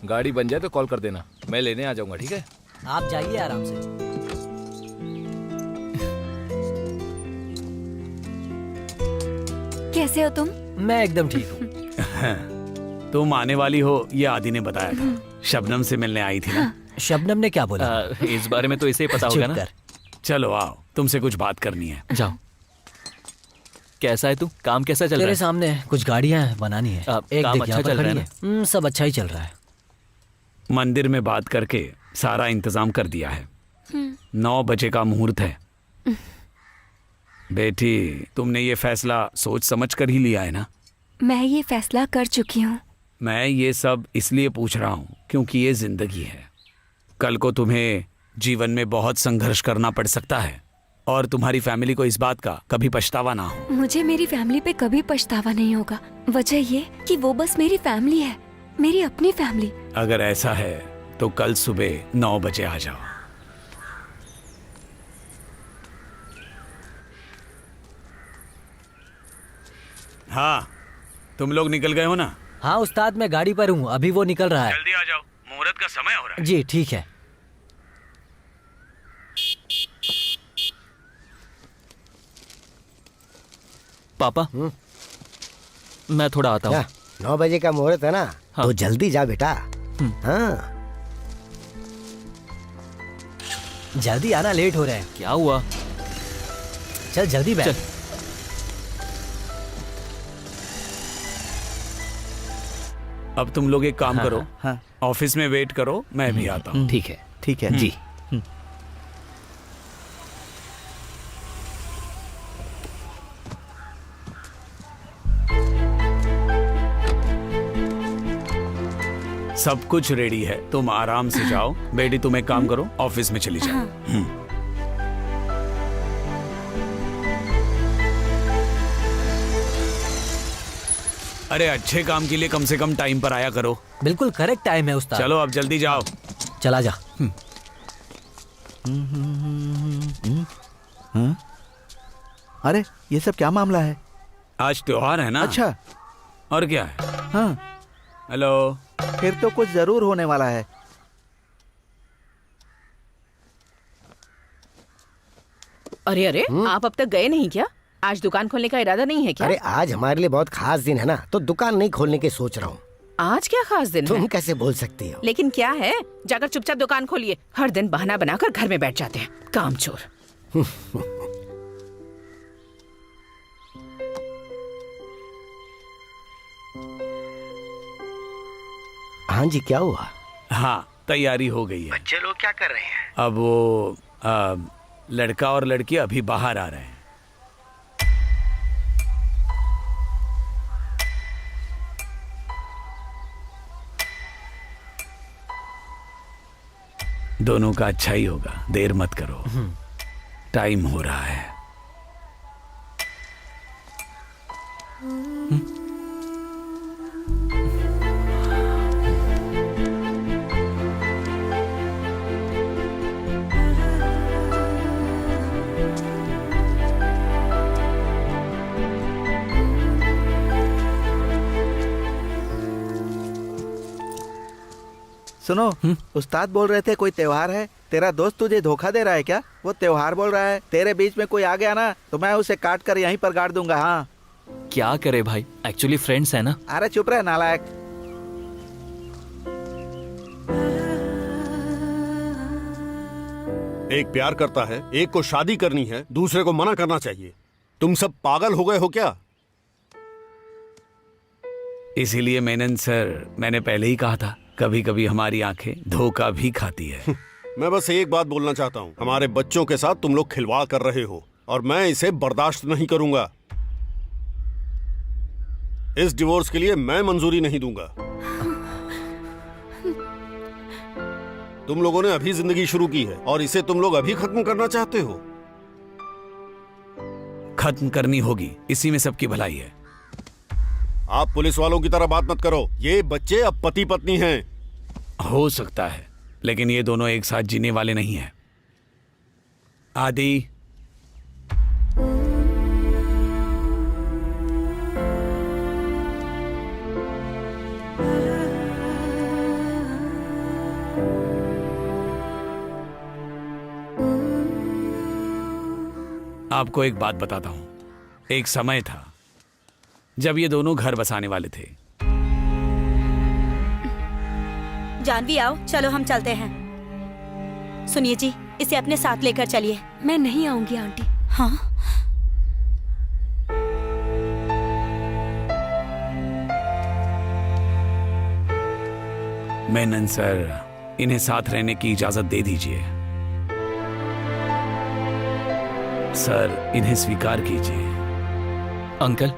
गाड़ी बन जाए तो कॉल कर देना, मैं लेने आ जाऊंगा। ठीक है, आप जाइए आराम से। कैसे हो तुम? मैं एकदम ठीक हूँ। तुम आने वाली हो ये आदि ने बताया था। शबनम से मिलने आई थी ना? शबनम ने क्या बोला? इस बारे में तो इसे पता होगा ना। चलो आओ, तुमसे कुछ बात करनी है। जाओ। कैसा है तू? काम कैसा चल रहा है? तेरे सामने कुछ गाड़ियां बनानी है। एक काम देख, अच्छा चल रहा है ना? सब अच्छा ही चल रहा है। मंदिर में बात करके सारा इंतजाम कर दिया है। 9 बजे का मुहूर्त है। बेटी, तुमने ये फैसला सोच समझ कर ही लिया है ना? मैं ये फैसला कर चुकी हूँ। मैं ये सब इसलिए पूछ रहा हूँ क्योंकि ये जिंदगी है। कल को तुम्हें जीवन में बहुत संघर्ष करना पड़ सकता है और तुम्हारी फैमिली को इस बात का कभी पछतावा ना हो। मुझे मेरी फैमिली पे कभी पछतावा नहीं होगा। वजह ये कि वो बस मेरी फैमिली है, मेरी अपनी फैमिली। अगर ऐसा है तो कल सुबह 9 बजे आ जाओ। हाँ, तुम लोग निकल गए हो ना? हाँ उस्ताद, मैं गाड़ी पर हूँ, अभी वो निकल रहा है। जल्दी आ जाओ, मुहूर्त का समय हो रहा है। जी ठीक है। पापा, मैं थोड़ा आता हूँ। 9 बजे का मुहूर्त है ना? हाँ। तो जल्दी जा बेटा। हाँ। जल्दी आना, लेट हो रहा है। क्या हुआ? चल जल्दी बैठ। अब तुम लोग एक काम करो, ऑफिस में वेट करो, मैं भी आता हूँ। ठीक है। ठीक है जी। सब कुछ रेडी है, तुम आराम से जाओ। बेटी तुम एक काम करो, ऑफिस में चली जाओ। अरे अच्छे काम के लिए कम से कम टाइम पर आया करो। बिल्कुल करेक्ट टाइम है उस्ताद। चलो अब जल्दी जाओ। चला जा। अरे ये सब क्या मामला है? आज त्योहार है ना? अच्छा। और क्या है? हाँ। हेलो। फिर तो कुछ जरूर होने वाला है। अरे अरे, आप अब तक गए नहीं क्या? आज दुकान खोलने का इरादा नहीं है क्या? अरे आज हमारे लिए बहुत खास दिन है ना, तो दुकान नहीं खोलने की सोच रहा हूँ। आज क्या खास दिन है? तुम कैसे बोल सकती हो? लेकिन क्या है, जाकर चुपचाप दुकान खोलिए। हर दिन बहाना बनाकर घर में बैठ जाते हैं, कामचोर। हाँ जी, क्या हुआ? हाँ, तैयारी हो गई है। बच्चे लोग क्या कर रहे हैं? अब वो लड़का और लड़की अभी बाहर आ रहे हैं। दोनों का अच्छा ही होगा, देर मत करो, टाइम हो रहा है। सुनो, उस्ताद बोल रहे थे कोई त्योहार है, तेरा दोस्त तुझे धोखा दे रहा है क्या? वो त्योहार बोल रहा है, तेरे बीच में कोई आ गया ना तो मैं उसे काट कर यहीं पर गाड़ दूंगा। हाँ, क्या करे भाई, एक्चुअली फ्रेंड्स है ना। अरे चुप रहे नालायक। एक प्यार करता है, एक को शादी करनी है, दूसरे को मना करना चाहिए। तुम सब पागल हो गए हो क्या? इसीलिए मेनन सर, मैंने पहले ही कहा था, कभी कभी हमारी आंखें धोखा भी खाती है। मैं बस एक बात बोलना चाहता हूँ, हमारे बच्चों के साथ तुम लोग खिलवाड़ कर रहे हो और मैं इसे बर्दाश्त नहीं करूंगा। इस डिवोर्स के लिए मैं मंजूरी नहीं दूंगा। तुम लोगों ने अभी जिंदगी शुरू की है और इसे तुम लोग अभी खत्म करना चाहते हो। खत्म करनी होगी, इसी में सबकी भलाई है। आप पुलिस वालों की तरह बात मत करो, ये बच्चे अब पति पत्नी हैं। हो सकता है, लेकिन ये दोनों एक साथ जीने वाले नहीं हैं। आदि, आपको एक बात बताता हूं। एक समय था जब ये दोनों घर बसाने वाले थे। जानवी आओ, चलो हम चलते हैं। सुनिए जी, इसे अपने साथ लेकर चलिए। मैं नहीं आऊंगी आंटी। हाँ, मेनन सर, इन्हें साथ रहने की इजाजत दे दीजिए। सर, इन्हें स्वीकार कीजिए। अंकल,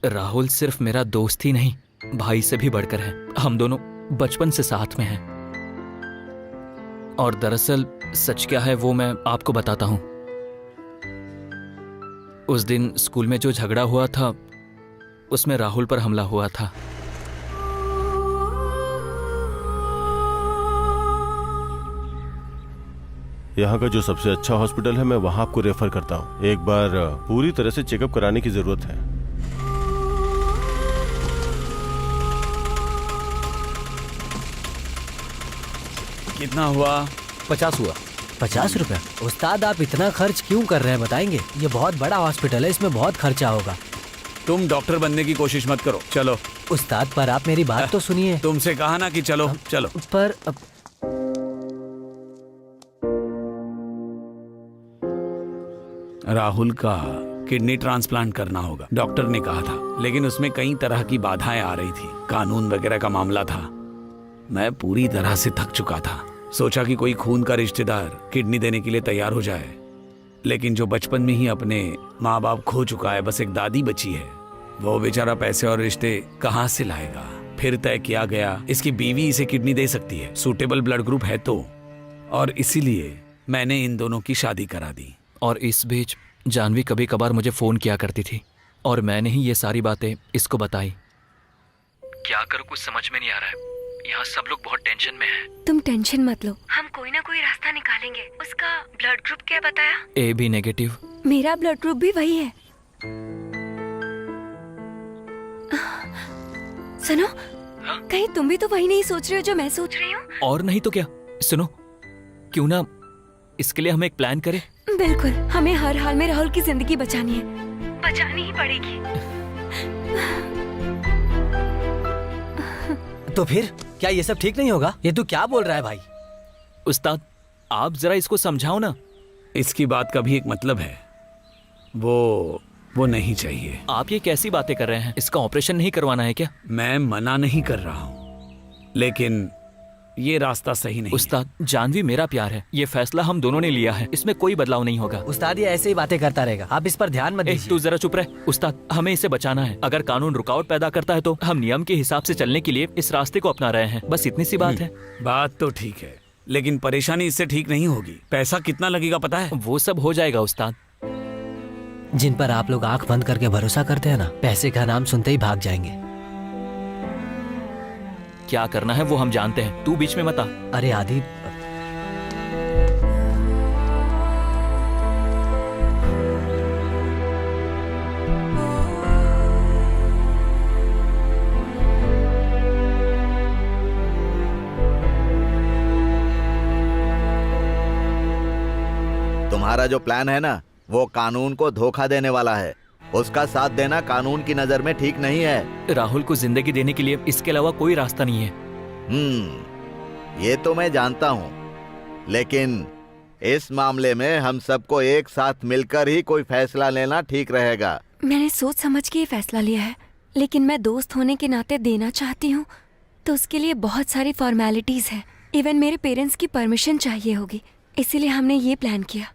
राहुल सिर्फ मेरा दोस्त ही नहीं, भाई से भी बढ़कर है। हम दोनों बचपन से साथ में हैं। और दरअसल सच क्या है वो मैं आपको बताता हूं। उस दिन स्कूल में जो झगड़ा हुआ था उसमें राहुल पर हमला हुआ था। यहाँ का जो सबसे अच्छा हॉस्पिटल है मैं वहाँ आपको रेफर करता हूँ। एक बार पूरी तरह से चेकअप कराने की जरूरत है। कितना हुआ? 50 हुआ। 50 रुपया? उस्ताद आप इतना खर्च क्यों कर रहे हैं बताएंगे? ये बहुत बड़ा हॉस्पिटल है, इसमें बहुत खर्चा होगा। तुम डॉक्टर बनने की कोशिश मत करो, चलो। उस्ताद पर आप मेरी बात तो सुनिए। तुमसे कहा ना कि चलो चलो। पर राहुल का किडनी ट्रांसप्लांट करना होगा, डॉक्टर ने कहा था, लेकिन उसमें कई तरह की बाधाएं आ रही थी। कानून वगैरह का मामला था। मैं पूरी तरह से थक चुका था। सोचा कि कोई खून का रिश्तेदार किडनी देने के लिए तैयार हो जाए, लेकिन जो बचपन में ही अपने माँ बाप खो चुका है, बस एक दादी बची है, वो बेचारा पैसे और रिश्ते कहाँ से लाएगा। फिर तय किया गया इसकी बीवी इसे किडनी दे सकती है, सूटेबल ब्लड ग्रुप है तो, और इसीलिए मैंने इन दोनों की शादी करा दी। और इस बीच जानवी कभी कभार मुझे फोन किया करती थी और मैंने ही ये सारी बातें इसको बताई। क्या करूं कुछ समझ में नहीं आ रहा है। यहाँ सब लोग बहुत टेंशन में हैं। तुम टेंशन मत लो, हम कोई ना कोई रास्ता निकालेंगे। उसका ब्लड ग्रुप क्या बताया? AB negative. मेरा ब्लड ग्रुप भी वही है। सुनो, कहीं तुम भी तो वही नहीं सोच रहे हो जो मैं सोच रही हूँ? और नहीं तो क्या। सुनो, क्यों ना इसके लिए हम एक प्लान करें? बिल्कुल, हमें हर हाल में राहुल की जिंदगी बचानी है, बचानी ही पड़ेगी। तो फिर क्या ये सब ठीक नहीं होगा? ये तू क्या बोल रहा है भाई? उस्ताद, आप जरा इसको समझाओ ना। इसकी बात का भी एक मतलब है, वो नहीं चाहिए। आप ये कैसी बातें कर रहे हैं? इसका ऑपरेशन नहीं करवाना है क्या? मैं मना नहीं कर रहा हूं, लेकिन ये रास्ता सही नहीं। उस्ताद, जानवी मेरा प्यार है, ये फैसला हम दोनों ने लिया है, इसमें कोई बदलाव नहीं होगा। उस्ताद ये ऐसे ही बातें करता रहेगा, आप इस पर ध्यान मत दीजिए। तू जरा चुप रह। उस्ताद, हमें इसे बचाना है। अगर कानून रुकावट पैदा करता है तो हम नियम के हिसाब से चलने के लिए इस रास्ते को अपना रहे हैं, बस इतनी सी बात है। बात तो ठीक है, लेकिन परेशानी इससे ठीक नहीं होगी। पैसा कितना लगेगा पता है? वो सब हो जाएगा उस्ताद। जिन पर आप लोग आंख बंद करके भरोसा करते हैं ना, पैसे का नाम सुनते ही भाग जाएंगे। क्या करना है वो हम जानते हैं, तू बीच में मत आ। अरे आदि, तुम्हारा जो प्लान है ना, वो कानून को धोखा देने वाला है। उसका साथ देना कानून की नजर में ठीक नहीं है। राहुल को जिंदगी देने के लिए इसके अलावा कोई रास्ता नहीं है। ये तो मैं जानता हूँ, लेकिन इस मामले में हम सबको एक साथ मिलकर ही कोई फैसला लेना ठीक रहेगा। मैंने सोच समझ के ये फैसला लिया है, लेकिन मैं दोस्त होने के नाते देना चाहती हूँ, तो उसके लिए बहुत सारी फॉर्मेलिटीज है। इवन मेरे पेरेंट्स की परमिशन चाहिए होगी, इसीलिए हमने ये प्लान किया।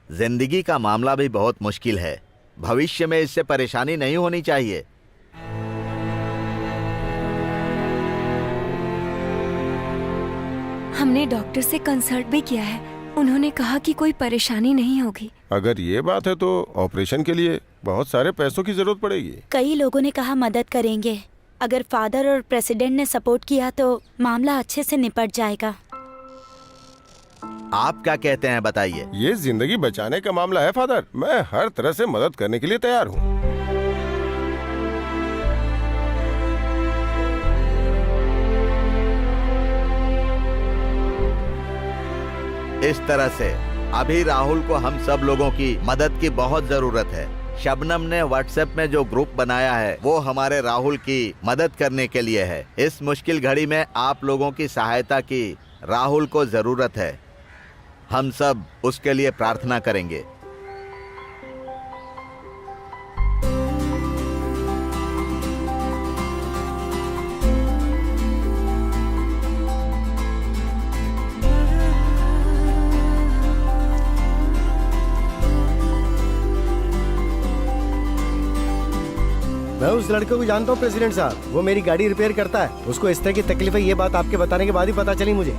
जिंदगी का मामला भी बहुत मुश्किल है। भविष्य में इससे परेशानी नहीं होनी चाहिए। हमने डॉक्टर से कंसल्ट भी किया है, उन्होंने कहा कि कोई परेशानी नहीं होगी। अगर ये बात है तो ऑपरेशन के लिए बहुत सारे पैसों की जरूरत पड़ेगी। कई लोगों ने कहा मदद करेंगे। अगर फादर और प्रेसिडेंट ने सपोर्ट किया तो मामला अच्छे से निपट जाएगा। आप क्या कहते हैं बताइए? ये जिंदगी बचाने का मामला है फादर, मैं हर तरह से मदद करने के लिए तैयार हूँ। इस तरह से अभी राहुल को हम सब लोगों की मदद की बहुत जरूरत है। शबनम ने व्हाट्सएप में जो ग्रुप बनाया है वो हमारे राहुल की मदद करने के लिए है। इस मुश्किल घड़ी में आप लोगों की सहायता की राहुल को जरूरत है। हम सब उसके लिए प्रार्थना करेंगे। मैं उस लड़के को जानता हूँ प्रेसिडेंट साहब, वो मेरी गाड़ी रिपेयर करता है। उसको इस तरह की तकलीफ है, ये बात आपके बताने के बाद ही पता चली मुझे।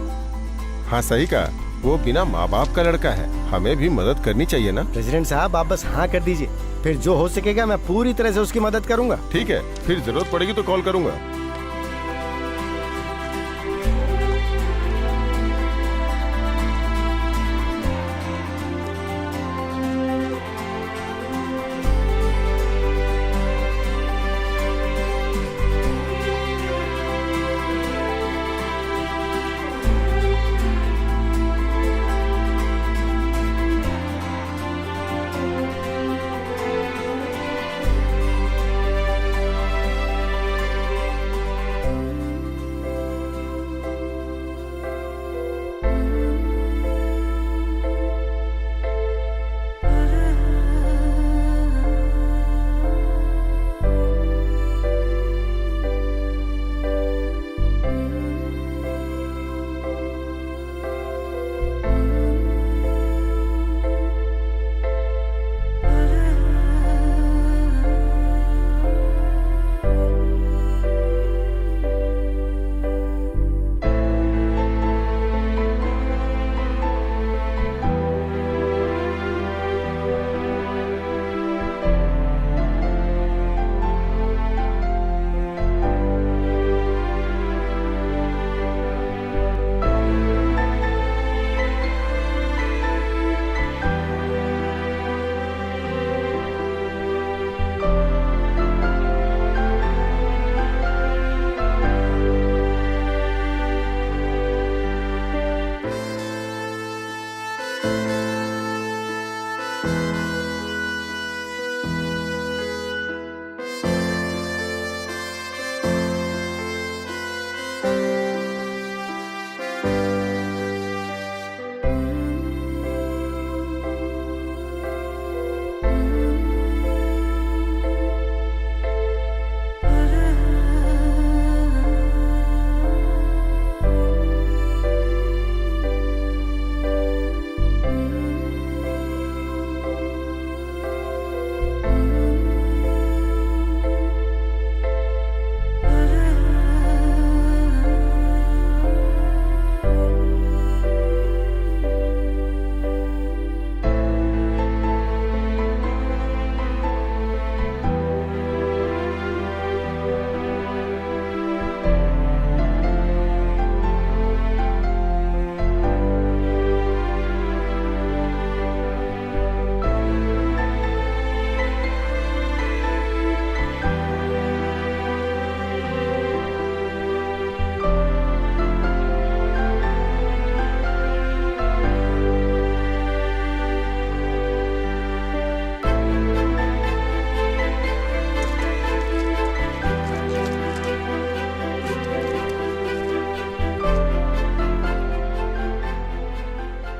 हाँ सही कहा, वो बिना माँ बाप का लड़का है, हमें भी मदद करनी चाहिए ना। प्रेसिडेंट साहब आप बस हाँ कर दीजिए, फिर जो हो सकेगा मैं पूरी तरह से उसकी मदद करूंगा। ठीक है, फिर जरूरत पड़ेगी तो कॉल करूंगा।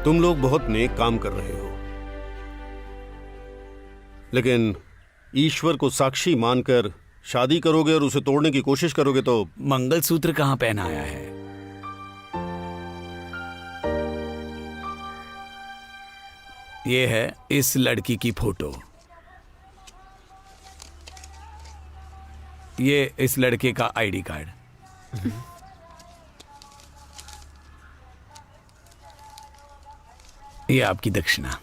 तुम लोग बहुत नेक काम कर रहे हो, लेकिन ईश्वर को साक्षी मानकर शादी करोगे और उसे तोड़ने की कोशिश करोगे तो मंगलसूत्र कहाँ पहनाया है? ये है इस लड़की की फोटो, ये इस लड़के का आईडी कार्ड। ये आपकी दक्षिणा।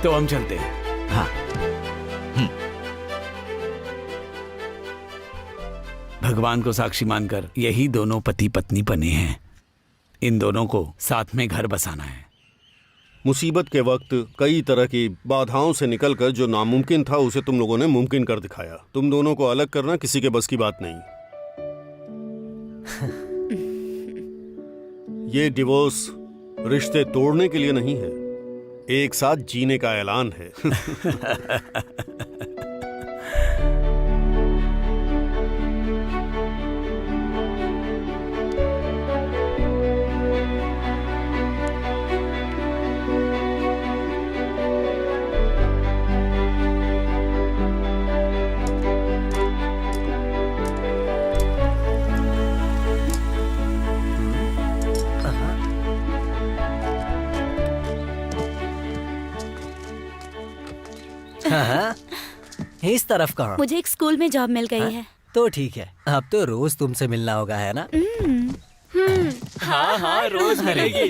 तो हम चलते हैं। हाँ। भगवान को साक्षी मानकर यही दोनों पति पत्नी बने हैं। इन दोनों को साथ में घर बसाना है। मुसीबत के वक्त कई तरह की बाधाओं से निकलकर जो नामुमकिन था उसे तुम लोगों ने मुमकिन कर दिखाया। तुम दोनों को अलग करना किसी के बस की बात नहीं। ये डिवोर्स रिश्ते तोड़ने के लिए नहीं है, एक साथ जीने का ऐलान है। हाँ, इस तरफ कहाँ? मुझे एक स्कूल में जॉब मिल गई है। तो ठीक है, अब तो रोज तुमसे मिलना होगा, है ना? हाँ हाँ, रोज मिलेगी।